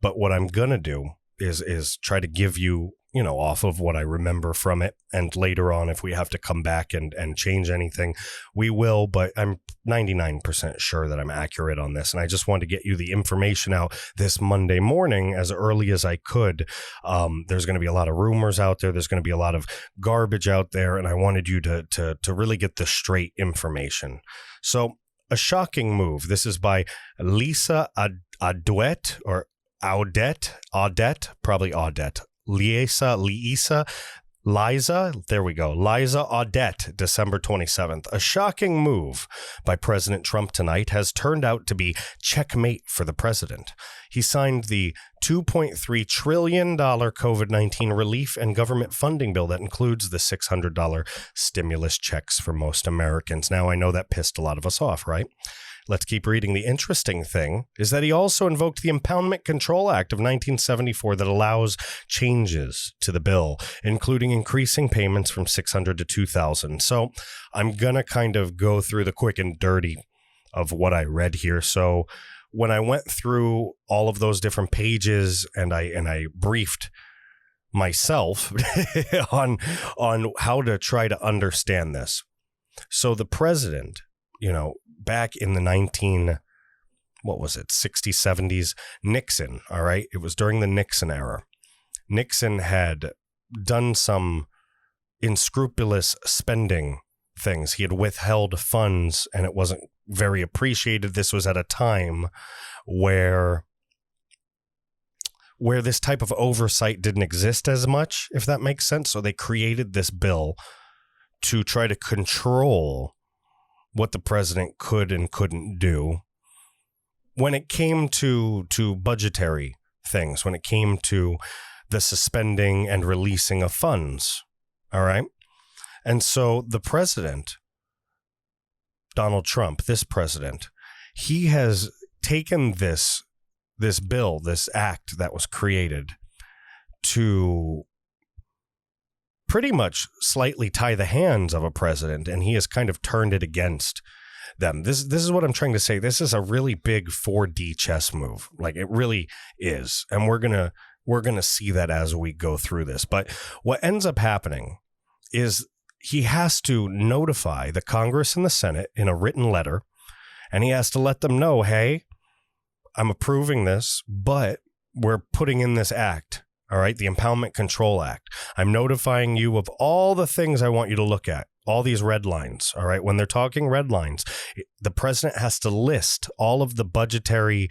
but what I'm going to do is try to give you, off of what I remember from it. And later on, if we have to come back and change anything, we will. But I'm 99% sure that I'm accurate on this. And I just wanted to get you the information out this Monday morning as early as I could. There's going to be a lot of rumors out there. There's going to be a lot of garbage out there. And I wanted you to really get the straight information. So a shocking move. This is by Lisa Audette or Audette, probably Audette. Liza, there we go. Liza Audette, December 27th. A shocking move by President Trump tonight has turned out to be checkmate for the president. He signed the $2.3 trillion COVID-19 relief and government funding bill that includes the $600 stimulus checks for most Americans. Now, I know that pissed a lot of us off, right? Let's keep reading. The interesting thing is that he also invoked the Impoundment Control Act of 1974 that allows changes to the bill, including increasing payments from $600 to $2,000. So I'm going to kind of go through the quick and dirty of what I read here. So when I went through all of those different pages and I briefed myself on how to try to understand this. So the president, back in the 60s, 70s, Nixon, all right? It was during the Nixon era. Nixon had done some unscrupulous spending things. He had withheld funds, and it wasn't very appreciated. This was at a time where this type of oversight didn't exist as much, if that makes sense. So they created this bill to try to control what the president could and couldn't do when it came to budgetary things, when it came to the suspending and releasing of funds. All right. And so the president Donald Trump, this president, he has taken this bill, this act that was created to pretty much slightly tie the hands of a president, and he has kind of turned it against them. This is what I'm trying to say. This is a really big 4D chess move. Like, it really is. And we're going to see that as we go through this. But what ends up happening is he has to notify the Congress and the Senate in a written letter, and he has to let them know, hey, I'm approving this, but we're putting in this act. All right, the Impoundment Control Act. I'm notifying you of all the things I want you to look at, all these red lines. All right, when they're talking red lines, the president has to list all of the budgetary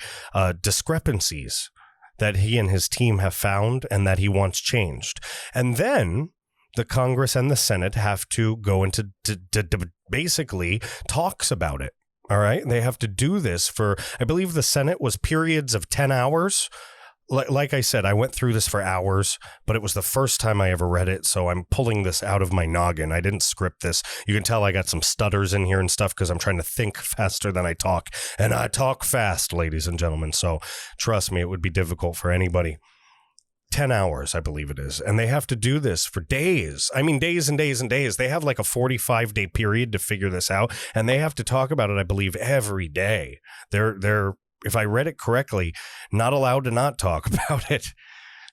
discrepancies that he and his team have found and that he wants changed. And then the Congress and the Senate have to go into basically talks about it. All right, they have to do this for, I believe the Senate was periods of 10 hours. Like I said, I went through this for hours, but it was the first time I ever read it, so I'm pulling this out of my noggin. I didn't script this. You can tell I got some stutters in here and stuff because I'm trying to think faster than I talk. And I talk fast, ladies and gentlemen, so trust me, it would be difficult for anybody. 10 hours, I believe it is. And they have to do this for days. I mean, days and days and days. They have like a 45-day period to figure this out, and they have to talk about it, I believe, every day. They're if I read it correctly, not allowed to not talk about it.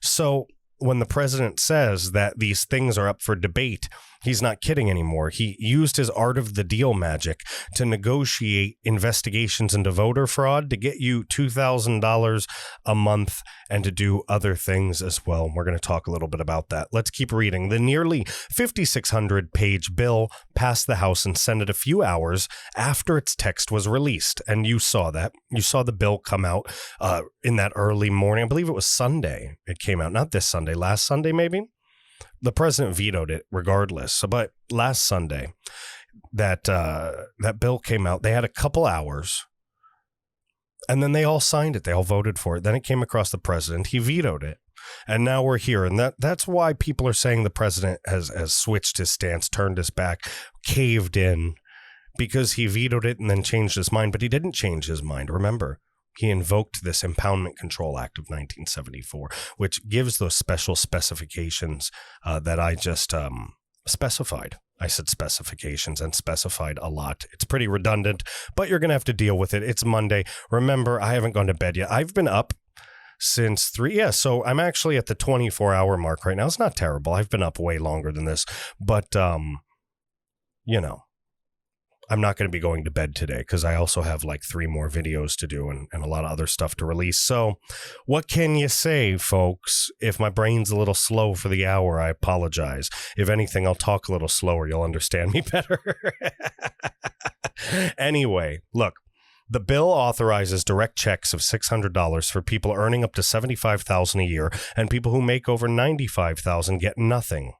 So when the president says that these things are up for debate, he's not kidding anymore. He used his art of the deal magic to negotiate investigations into voter fraud to get you $2,000 a month and to do other things as well. We're going to talk a little bit about that. Let's keep reading. The nearly 5,600-page bill passed the House and Senate a few hours after its text was released. And you saw that. You saw the bill come out in that early morning. I believe it was Sunday it came out. Not this Sunday, last Sunday maybe. The president vetoed it regardless. But last Sunday, that bill came out. They had a couple hours, and then they all signed it. They all voted for it. Then it came across the president. He vetoed it. And now we're here. And that's why people are saying the president has switched his stance, turned his back, caved in, because he vetoed it and then changed his mind. But he didn't change his mind. Remember, he invoked this Impoundment Control Act of 1974, which gives those special specifications that I just specified. I said specifications and specified a lot. It's pretty redundant, but you're going to have to deal with it. It's Monday. Remember, I haven't gone to bed yet. I've been up since 3. Yeah, so I'm actually at the 24-hour mark right now. It's not terrible. I've been up way longer than this, but, you know. I'm not going to be going to bed today because I also have like 3 more videos to do and a lot of other stuff to release. So what can you say, folks? If my brain's a little slow for the hour, I apologize. If anything, I'll talk a little slower. You'll understand me better. Anyway, look, the bill authorizes direct checks of $600 for people earning up to $75,000 a year, and people who make over $95,000 get nothing.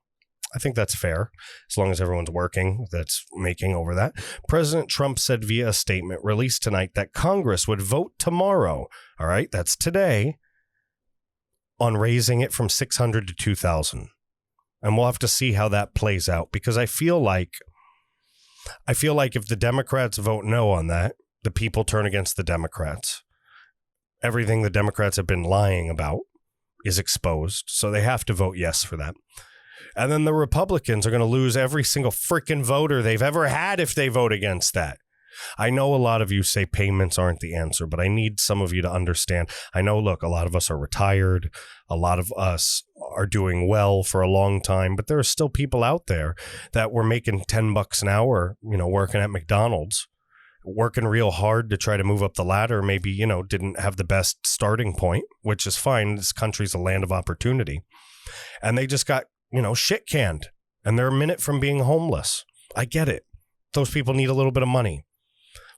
I think that's fair, as long as everyone's working that's making over that. President Trump said via a statement released tonight that Congress would vote tomorrow, all right, that's today, on raising it from $600 to $2,000. And we'll have to see how that plays out, because I feel like if the Democrats vote no on that, the people turn against the Democrats. Everything the Democrats have been lying about is exposed, so they have to vote yes for that. And then the Republicans are going to lose every single freaking voter they've ever had if they vote against that. I know a lot of you say payments aren't the answer, but I need some of you to understand. I know, look, a lot of us are retired. A lot of us are doing well for a long time, but there are still people out there that were making $10 an hour, you know, working at McDonald's, working real hard to try to move up the ladder. Maybe, you know, didn't have the best starting point, which is fine. This country's a land of opportunity. And they just got, you know, shit canned, and they're a minute from being homeless. I get it. Those people need a little bit of money.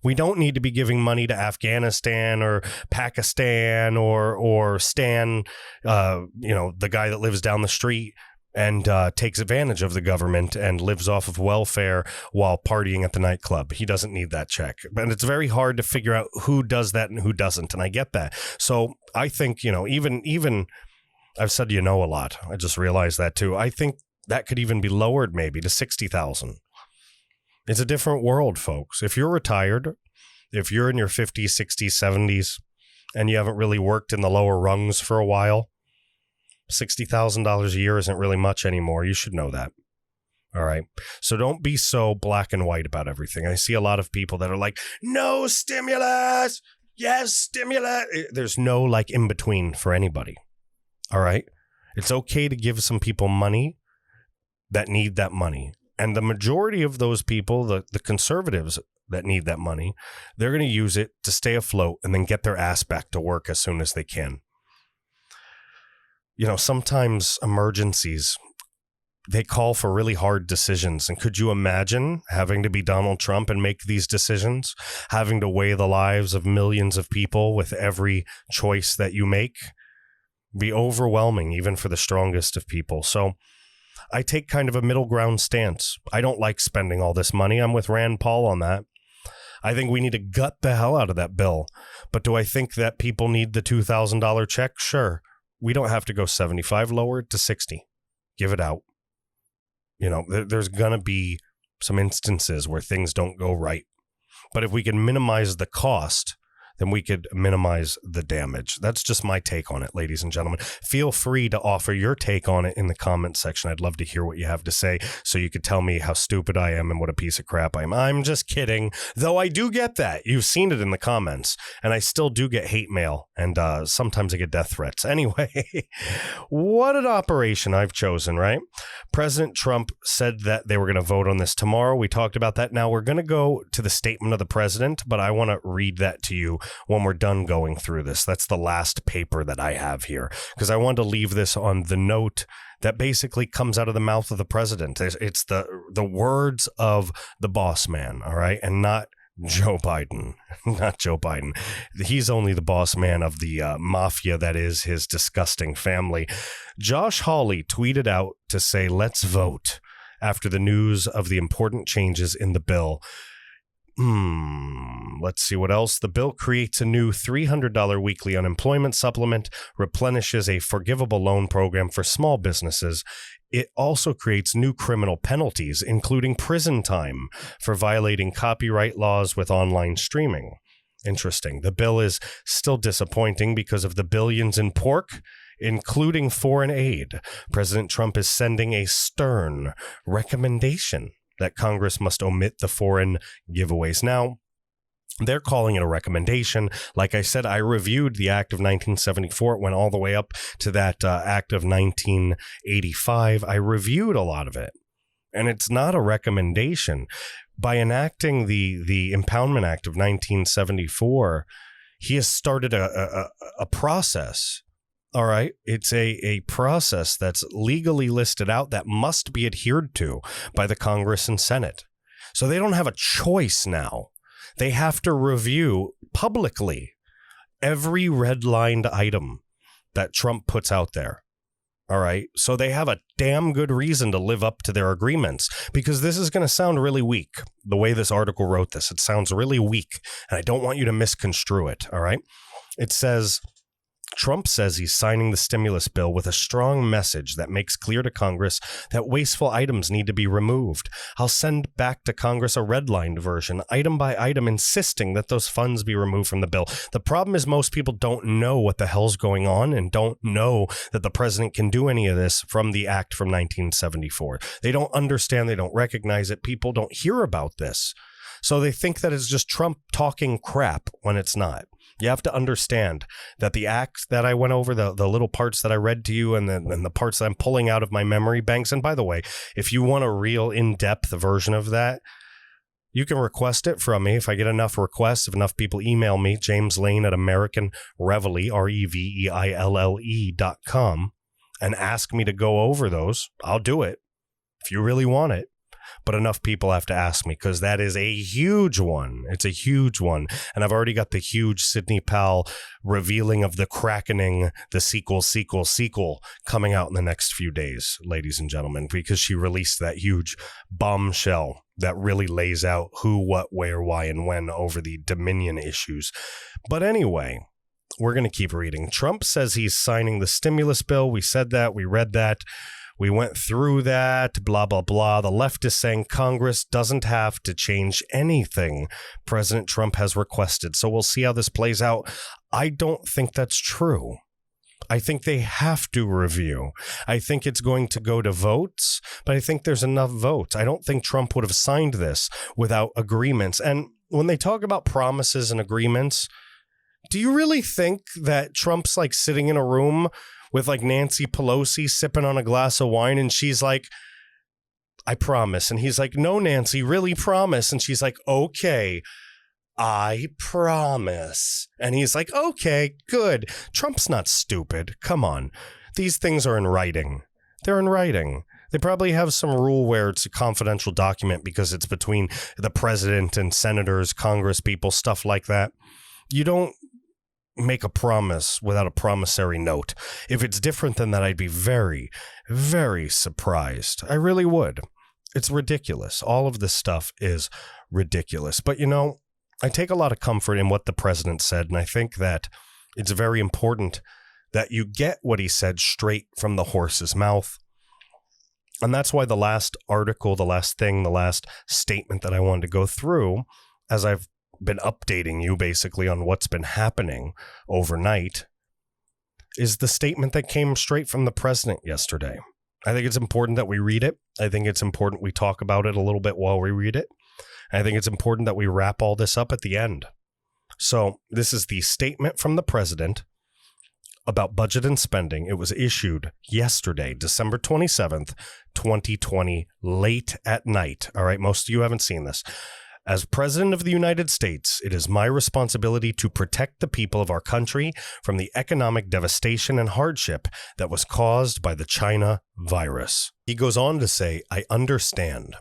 We don't need to be giving money to Afghanistan or Pakistan or Stan, you know, the guy that lives down the street and takes advantage of the government and lives off of welfare while partying at the nightclub. He doesn't need that check. But it's very hard to figure out who does that and who doesn't. And I get that. So I think, you know, even I've said, you know, a lot. I just realized that too. I think that could even be lowered maybe to 60,000. It's a different world, folks. If you're retired, if you're in your 50s, 60s, 70s, and you haven't really worked in the lower rungs for a while, $60,000 a year isn't really much anymore. You should know that. All right. So don't be so black and white about everything. I see a lot of people that are like, no stimulus. Yes, stimulus. There's no like in between for anybody. All right. It's okay to give some people money that need that money. And the majority of those people, the conservatives that need that money, they're going to use it to stay afloat and then get their ass back to work as soon as they can. You know, sometimes emergencies, they call for really hard decisions. And could you imagine having to be Donald Trump and make these decisions, having to weigh the lives of millions of people with every choice that you make? Be overwhelming, even for the strongest of people. So I take kind of a middle ground stance. I don't like spending all this money. I'm with Rand Paul on that. I think we need to gut the hell out of that bill. But do I think that people need the $2,000 check? Sure. We don't have to go 75, lower it to 60. Give it out. You know, there's going to be some instances where things don't go right. But if we can minimize the cost, then we could minimize the damage. That's just my take on it, ladies and gentlemen. Feel free to offer your take on it in the comment section. I'd love to hear what you have to say so you could tell me how stupid I am and what a piece of crap I am. I'm just kidding, though I do get that. You've seen it in the comments, and I still do get hate mail, and sometimes I get death threats. Anyway, what an operation I've chosen, right? President Trump said that they were going to vote on this tomorrow. We talked about that. Now we're going to go to the statement of the president, but I want to read that to you when we're done going through this. That's the last paper that I have here, because I want to leave this on the note that basically comes out of the mouth of the president. It's the words of the boss man, all right, and not Joe Biden. Not Joe Biden. He's only the boss man of the mafia that is his disgusting family. Josh Hawley tweeted out to say, let's vote after the news of the important changes in the bill. Let's see what else. The bill creates a new $300 weekly unemployment supplement, replenishes a forgivable loan program for small businesses. It also creates new criminal penalties, including prison time for violating copyright laws with online streaming. Interesting. The bill is still disappointing because of the billions in pork, including foreign aid. President Trump is sending a stern recommendation that Congress must omit the foreign giveaways. Now, they're calling it a recommendation. Like I said, I reviewed the Act of 1974. It went all the way up to that Act of 1985. I reviewed a lot of it, and it's not a recommendation. By enacting the Impoundment Act of 1974, he has started a process. All right. It's a process that's legally listed out that must be adhered to by the Congress and Senate. So they don't have a choice now. They have to review publicly every redlined item that Trump puts out there. All right. So they have a damn good reason to live up to their agreements, because this is going to sound really weak. The way this article wrote this, it sounds really weak, and I don't want you to misconstrue it. All right. It says, Trump says he's signing the stimulus bill with a strong message that makes clear to Congress that wasteful items need to be removed. I'll send back to Congress a redlined version, item by item, insisting that those funds be removed from the bill. The problem is most people don't know what the hell's going on and don't know that the president can do any of this from the act from 1974. They don't understand. They don't recognize it. People don't hear about this. So they think that it's just Trump talking crap when it's not. You have to understand that the act that I went over, the little parts that I read to you, and the parts that I'm pulling out of my memory banks. And by the way, if you want a real in-depth version of that, you can request it from me. If I get enough requests, if enough people email me, James Lane at American Reveille, REVEILLE.com, and ask me to go over those, I'll do it if you really want it. But enough people have to ask me, because that is a huge one. It's a huge one. And I've already got the huge Sidney Powell revealing of the Krakening, the sequel coming out in the next few days, ladies and gentlemen, because she released that huge bombshell that really lays out who, what, where, why, and when over the Dominion issues. But anyway, we're going to keep reading. Trump says he's signing the stimulus bill. We said that. We read that. We went through that, blah, blah, blah. The left is saying Congress doesn't have to change anything President Trump has requested. So we'll see how this plays out. I don't think that's true. I think they have to review. I think it's going to go to votes, but I think there's enough votes. I don't think Trump would have signed this without agreements. And when they talk about promises and agreements, do you really think that Trump's like sitting in a room with like Nancy Pelosi sipping on a glass of wine and she's like, I promise. And he's like, no, Nancy, really promise. And she's like, okay, I promise. And he's like, okay, good. Trump's not stupid. Come on. These things are in writing. They're in writing. They probably have some rule where it's a confidential document because it's between the president and senators, Congress people, stuff like that. You don't make a promise without a promissory note. If it's different than that, I'd be very, very surprised. I really would. It's ridiculous. All of this stuff is ridiculous. But, you know, I take a lot of comfort in what the president said, and I think that it's very important that you get what he said straight from the horse's mouth. And that's why the last article, the last thing, the last statement that I wanted to go through, as I've been updating you basically on what's been happening overnight, is the statement that came straight from the president yesterday. I think it's important that we read it. I think it's important we talk about it a little bit while we read it. I think it's important that we wrap all this up at the end. So this is the statement from the president about budget and spending. It was issued yesterday, December 27th, 2020, late at night. All right, most of you haven't seen this. As President of the United States, it is my responsibility to protect the people of our country from the economic devastation and hardship that was caused by the China virus. He goes on to say, I understand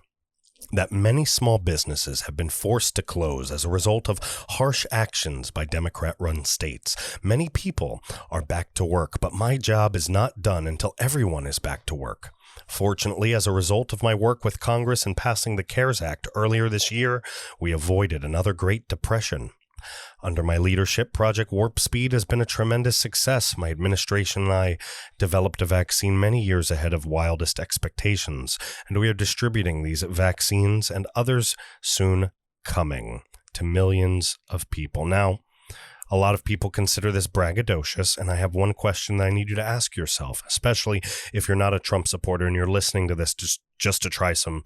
that many small businesses have been forced to close as a result of harsh actions by Democrat-run states. Many people are back to work, but my job is not done until everyone is back to work. Fortunately, as a result of my work with Congress in passing the CARES Act earlier this year, we avoided another Great Depression. Under my leadership, Project Warp Speed has been a tremendous success. My administration and I developed a vaccine many years ahead of wildest expectations, and we are distributing these vaccines and others soon coming to millions of people. Now, a lot of people consider this braggadocious, and I have one question that I need you to ask yourself, especially if you're not a Trump supporter and you're listening to this just to try to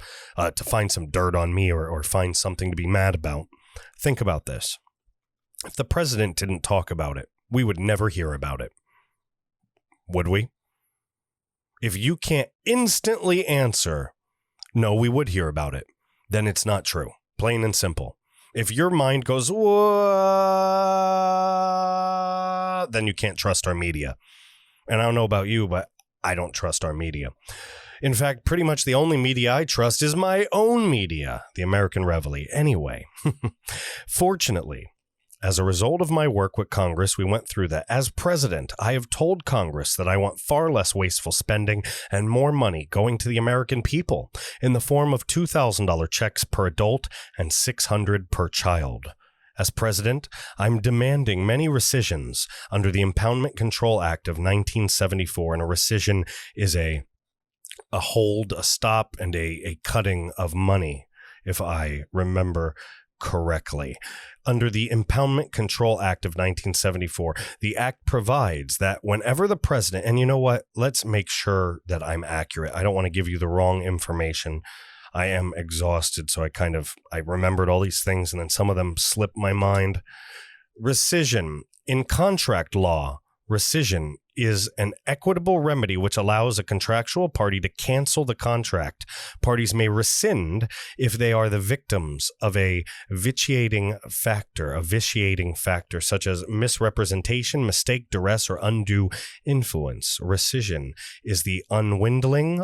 find some dirt on me or find something to be mad about. Think about this. If the president didn't talk about it, we would never hear about it. Would we? If you can't instantly answer, no, we would hear about it, then it's not true. Plain and simple. If your mind goes, whoa, then you can't trust our media. And I don't know about you, but I don't trust our media. In fact, pretty much the only media I trust is my own media, the American Reveille. Anyway, fortunately, as a result of my work with Congress, we went through that. As president, I have told Congress that I want far less wasteful spending and more money going to the American people in the form of $2,000 checks per adult and $600 per child. As president, I'm demanding many rescissions under the Impoundment Control Act of 1974, and a rescission is a hold, a stop, and a cutting of money, if I remember correctly. Under the Impoundment Control Act of 1974, the act provides that whenever the president, and you know what, let's make sure that I'm accurate. I don't want to give you the wrong information. I am exhausted, so I remembered all these things, and then some of them slipped my mind. Rescission. In contract law, rescission is an equitable remedy which allows a contractual party to cancel the contract. Parties may rescind if they are the victims of a vitiating factor such as misrepresentation, mistake, duress, or undue influence. Rescission is the unwindling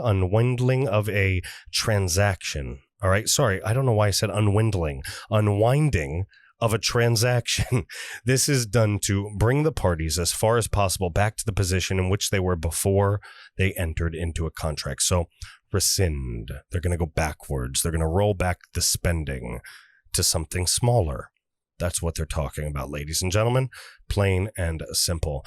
of a transaction. All right, sorry, I don't know why I said unwindling. Unwinding of a transaction. This is done to bring the parties as far as possible back to the position in which they were before they entered into a contract. So rescind. They're going to go backwards. They're going to roll back the spending to something smaller. That's what they're talking about, ladies and gentlemen. Plain and simple.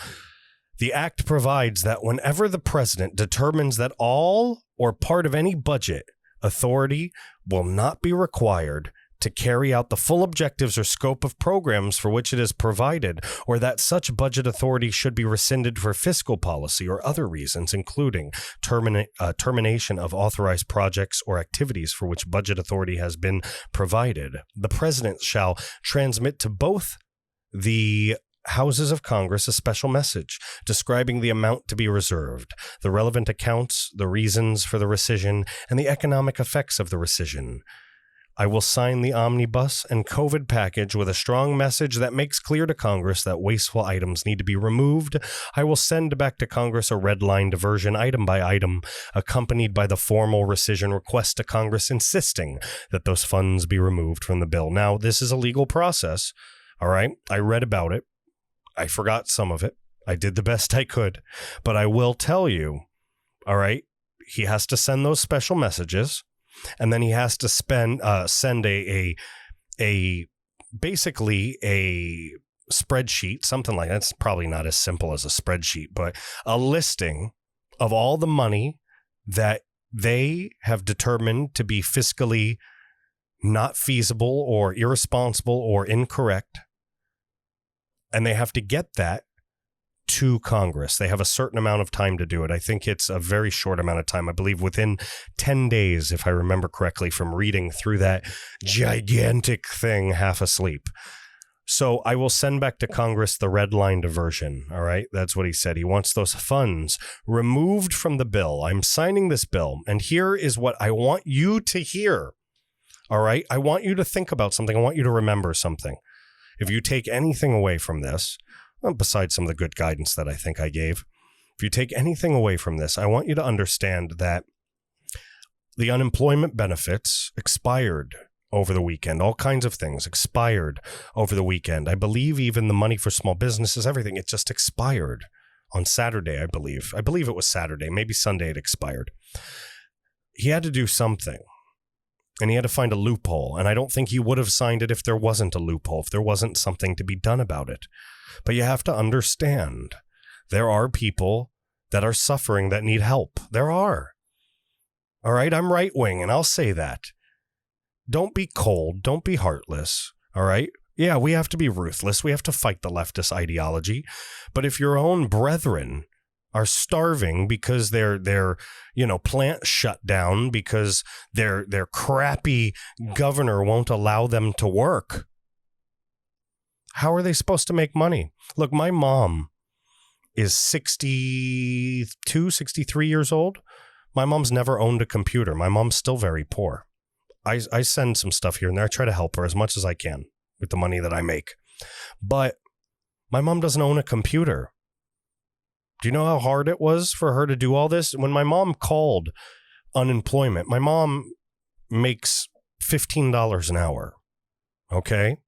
The act provides that whenever the president determines that all or part of any budget authority will not be required to carry out the full objectives or scope of programs for which it is provided, or that such budget authority should be rescinded for fiscal policy or other reasons, including termination of authorized projects or activities for which budget authority has been provided, the president shall transmit to both the Houses of Congress a special message describing the amount to be reserved, the relevant accounts, the reasons for the rescission, and the economic effects of the rescission. I will sign the omnibus and COVID package with a strong message that makes clear to Congress that wasteful items need to be removed. I will send back to Congress a red-lined version item by item, accompanied by the formal rescission request to Congress insisting that those funds be removed from the bill. Now, this is a legal process, all right? I read about it. I forgot some of it. I did the best I could. But I will tell you, all right, he has to send those special messages. And then he has to send basically a spreadsheet, something like that. It's probably not as simple as a spreadsheet, but a listing of all the money that they have determined to be fiscally not feasible or irresponsible or incorrect. And they have to get that to Congress. They have a certain amount of time to do it. I think it's a very short amount of time. I believe within 10 days, if I remember correctly, from reading through that gigantic thing half asleep. So I will send back to Congress the red-lined version. All right. That's what he said. He wants those funds removed from the bill. I'm signing this bill. And here is what I want you to hear. All right. I want you to think about something. I want you to remember something. If you take anything away from this, well, besides some of the good guidance that I think I gave, if you take anything away from this, I want you to understand that the unemployment benefits expired over the weekend. All kinds of things expired over the weekend. I believe even the money for small businesses, everything, it just expired on Saturday, I believe. I believe it was Saturday. Maybe Sunday it expired. He had to do something. And he had to find a loophole. And I don't think he would have signed it if there wasn't a loophole, if there wasn't something to be done about it. But you have to understand, there are people that are suffering that need help. There are. All right, I'm right wing, and I'll say that. Don't be cold. Don't be heartless. All right? Yeah, we have to be ruthless. We have to fight the leftist ideology. But if your own brethren are starving because their plant shut down because their crappy governor won't allow them to work, how are they supposed to make money? Look, my mom is 62, 63 years old. My mom's never owned a computer. My mom's still very poor. I send some stuff here and there. I try to help her as much as I can with the money that I make. But my mom doesn't own a computer. Do you know how hard it was for her to do all this? When my mom called unemployment, my mom makes $15 an hour. Okay?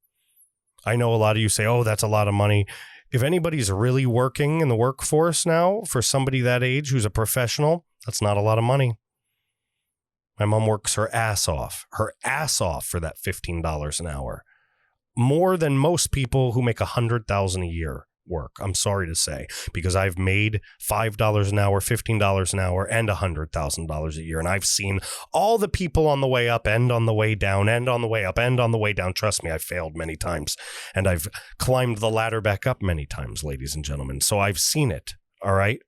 I know a lot of you say, oh, that's a lot of money. If anybody's really working in the workforce now, for somebody that age who's a professional, that's not a lot of money. My mom works her ass off for that $15 an hour. More than most people who make $100,000 a year work, I'm sorry to say, because I've made $5 an hour, $15 an hour, and $100,000 a year. And I've seen all the people on the way up and on the way down and on the way up and on the way down. Trust me, I've failed many times and I've climbed the ladder back up many times, ladies and gentlemen. So I've seen it. All right.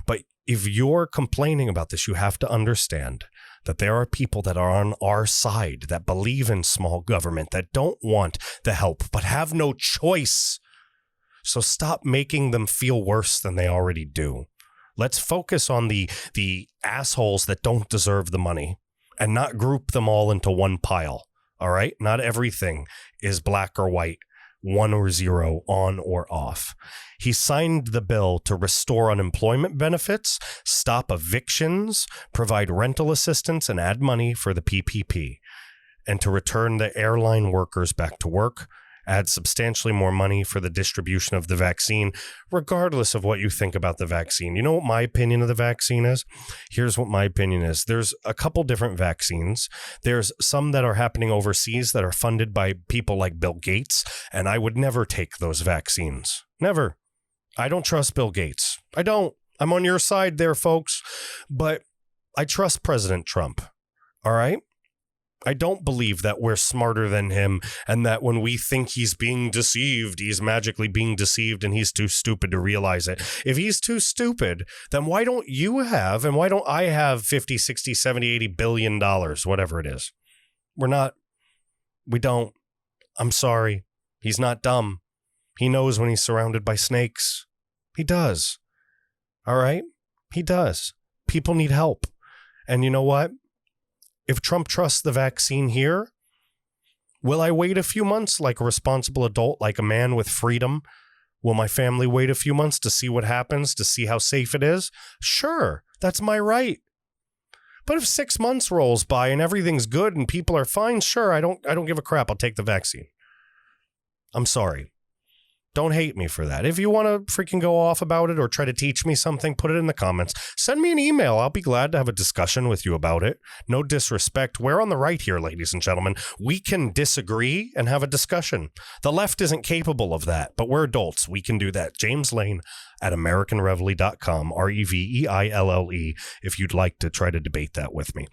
But if you're complaining about this, you have to understand that there are people that are on our side that believe in small government, that don't want the help, but have no choice. So stop making them feel worse than they already do. Let's focus on the assholes that don't deserve the money and not group them all into one pile. All right? Not everything is black or white, 1 or 0, on or off. He signed the bill to restore unemployment benefits, stop evictions, provide rental assistance, and add money for the PPP, and to return the airline workers back to work, add substantially more money for the distribution of the vaccine, regardless of what you think about the vaccine. You know what my opinion of the vaccine is? Here's what my opinion is. There's a couple different vaccines. There's some that are happening overseas that are funded by people like Bill Gates, and I would never take those vaccines. Never. I don't trust Bill Gates. I don't. I'm on your side there, folks. But I trust President Trump. All right? I don't believe that we're smarter than him and that when we think he's being deceived, he's magically being deceived and he's too stupid to realize it. If he's too stupid, then why don't you have and why don't I have 50, 60, 70, 80 billion dollars, whatever it is? We don't. I'm sorry. He's not dumb. He knows when he's surrounded by snakes. He does. All right? He does. People need help. And you know what? If Trump trusts the vaccine here, will I wait a few months like a responsible adult, like a man with freedom? Will my family wait a few months to see what happens, to see how safe it is? Sure, that's my right. But if 6 months rolls by and everything's good and people are fine, sure, I don't give a crap. I'll take the vaccine. I'm sorry. Don't hate me for that. If you want to freaking go off about it or try to teach me something, put it in the comments. Send me an email. I'll be glad to have a discussion with you about it. No disrespect. We're on the right here, ladies and gentlemen. We can disagree and have a discussion. The left isn't capable of that, but we're adults. We can do that. James Lane at AmericanReveille.com, REVEILLE, if you'd like to try to debate that with me.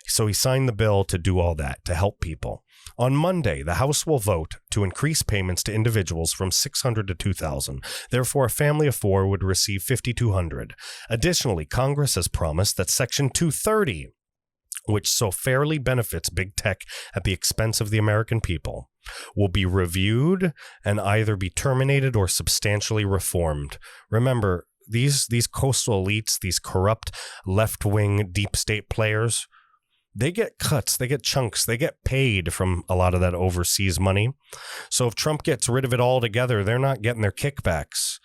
So he signed the bill to do all that, to help people. On Monday, the House will vote to increase payments to individuals from $600 to $2,000. Therefore, a family of four would receive $5,200. Additionally, Congress has promised that Section 230, which so fairly benefits big tech at the expense of the American people, will be reviewed and either be terminated or substantially reformed. Remember, these coastal elites, these corrupt left-wing deep state players, they get cuts, they get chunks, they get paid from a lot of that overseas money. So if Trump gets rid of it altogether, they're not getting their kickbacks.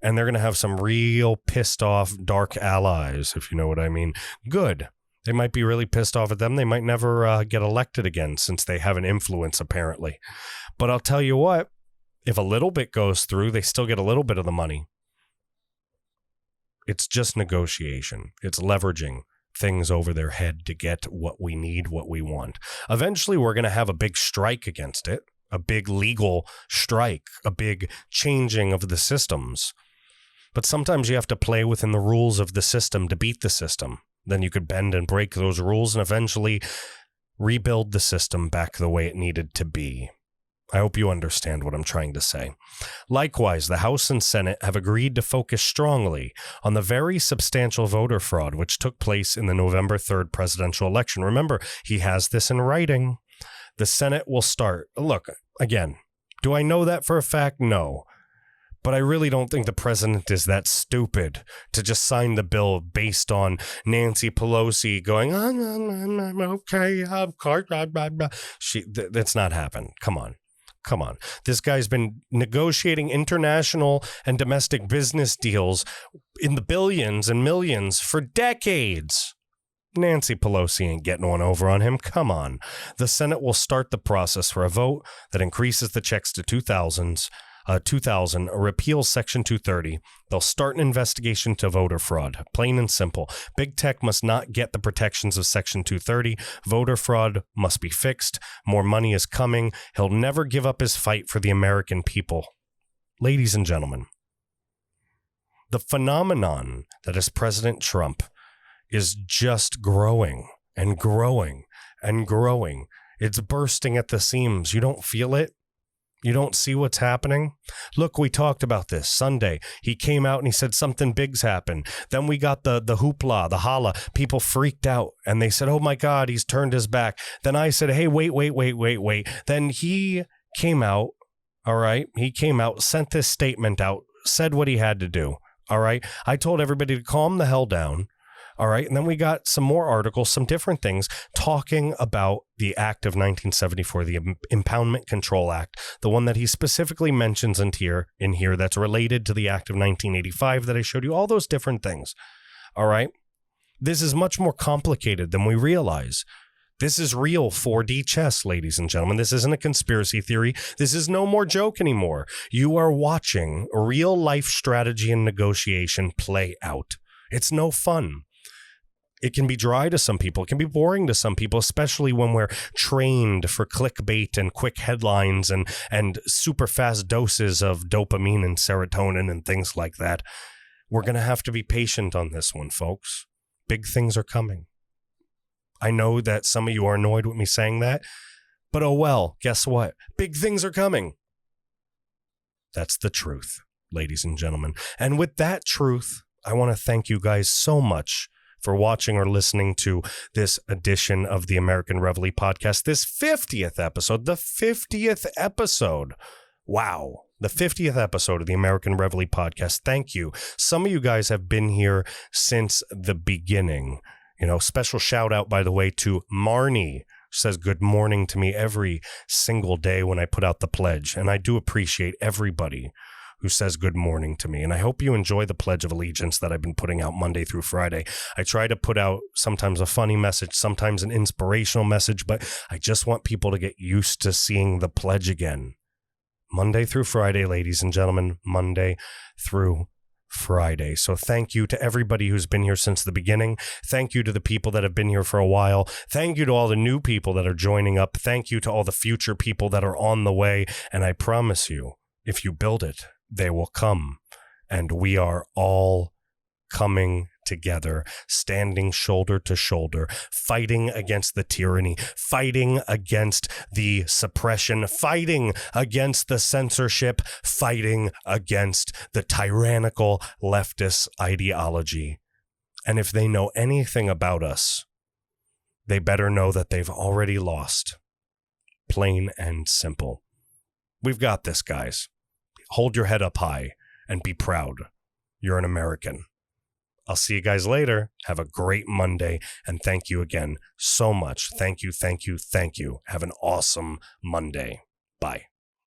And they're going to have some real pissed off dark allies, if you know what I mean. Good. They might be really pissed off at them. They might never get elected again since they have an influence, apparently. But I'll tell you what, if a little bit goes through, they still get a little bit of the money. It's just negotiation. It's leveraging things over their head to get what we need, what we want. Eventually, we're going to have a big strike against it, a big legal strike, a big changing of the systems. But sometimes you have to play within the rules of the system to beat the system. Then you could bend and break those rules and eventually rebuild the system back the way it needed to be. I hope you understand what I'm trying to say. Likewise, the House and Senate have agreed to focus strongly on the very substantial voter fraud which took place in the November 3rd presidential election. Remember, he has this in writing. The Senate will start. Look, again, do I know that for a fact? No. But I really don't think the president is that stupid to just sign the bill based on Nancy Pelosi going, I'm okay, of course. That's not happened. Come on. This guy's been negotiating international and domestic business deals in the billions and millions for decades. Nancy Pelosi ain't getting one over on him. Come on. The Senate will start the process for a vote that increases the checks to $2,000, repeals Section 230. They'll start an investigation to voter fraud. Plain and simple. Big tech must not get the protections of Section 230. Voter fraud must be fixed. More money is coming. He'll never give up his fight for the American people. Ladies and gentlemen, the phenomenon that is President Trump is just growing and growing and growing. It's bursting at the seams. You don't feel it? You don't see what's happening? Look, we talked about this Sunday. He came out and he said something big's happened. Then we got the hoopla, the holla. People freaked out and they said, oh my God, he's turned his back. Then I said, hey, wait. Then he came out, all right? He came out, sent this statement out, said what he had to do, all right? I told everybody to calm the hell down. All right. And then we got some more articles, some different things talking about the Act of 1974, the Impoundment Control Act, the one that he specifically mentions in here that's related to the Act of 1985 that I showed you, all those different things. All right. This is much more complicated than we realize. This is real 4D chess, ladies and gentlemen. This isn't a conspiracy theory. This is no more joke anymore. You are watching real life strategy and negotiation play out. It's no fun. It can be dry to some people. It can be boring to some people, especially when we're trained for clickbait and quick headlines and super fast doses of dopamine and serotonin and things like that. We're going to have to be patient on this one, folks. Big things are coming. I know that some of you are annoyed with me saying that, but oh well, guess what? Big things are coming. That's the truth, ladies and gentlemen. And with that truth, I want to thank you guys so much for watching or listening to this edition of the American Reveille Podcast, this 50th episode, the 50th episode. Wow. The 50th episode of the American Reveille Podcast. Thank you. Some of you guys have been here since the beginning. Special shout out, by the way, to Marnie, who says good morning to me every single day when I put out the pledge. And I do appreciate everybody who says good morning to me. And I hope you enjoy the Pledge of Allegiance that I've been putting out Monday through Friday. I try to put out sometimes a funny message, sometimes an inspirational message, but I just want people to get used to seeing the pledge again. Monday through Friday, ladies and gentlemen, Monday through Friday. So thank you to everybody who's been here since the beginning. Thank you to the people that have been here for a while. Thank you to all the new people that are joining up. Thank you to all the future people that are on the way. And I promise you, if you build it, they will come. And we are all coming together, standing shoulder to shoulder, fighting against the tyranny, fighting against the suppression, fighting against the censorship, fighting against the tyrannical leftist ideology. And if they know anything about us, they better know that they've already lost. Plain and simple. We've got this, guys. Hold your head up high and be proud. You're an American. I'll see you guys later. Have a great Monday. And thank you again so much. Thank you, thank you, thank you. Have an awesome Monday. Bye.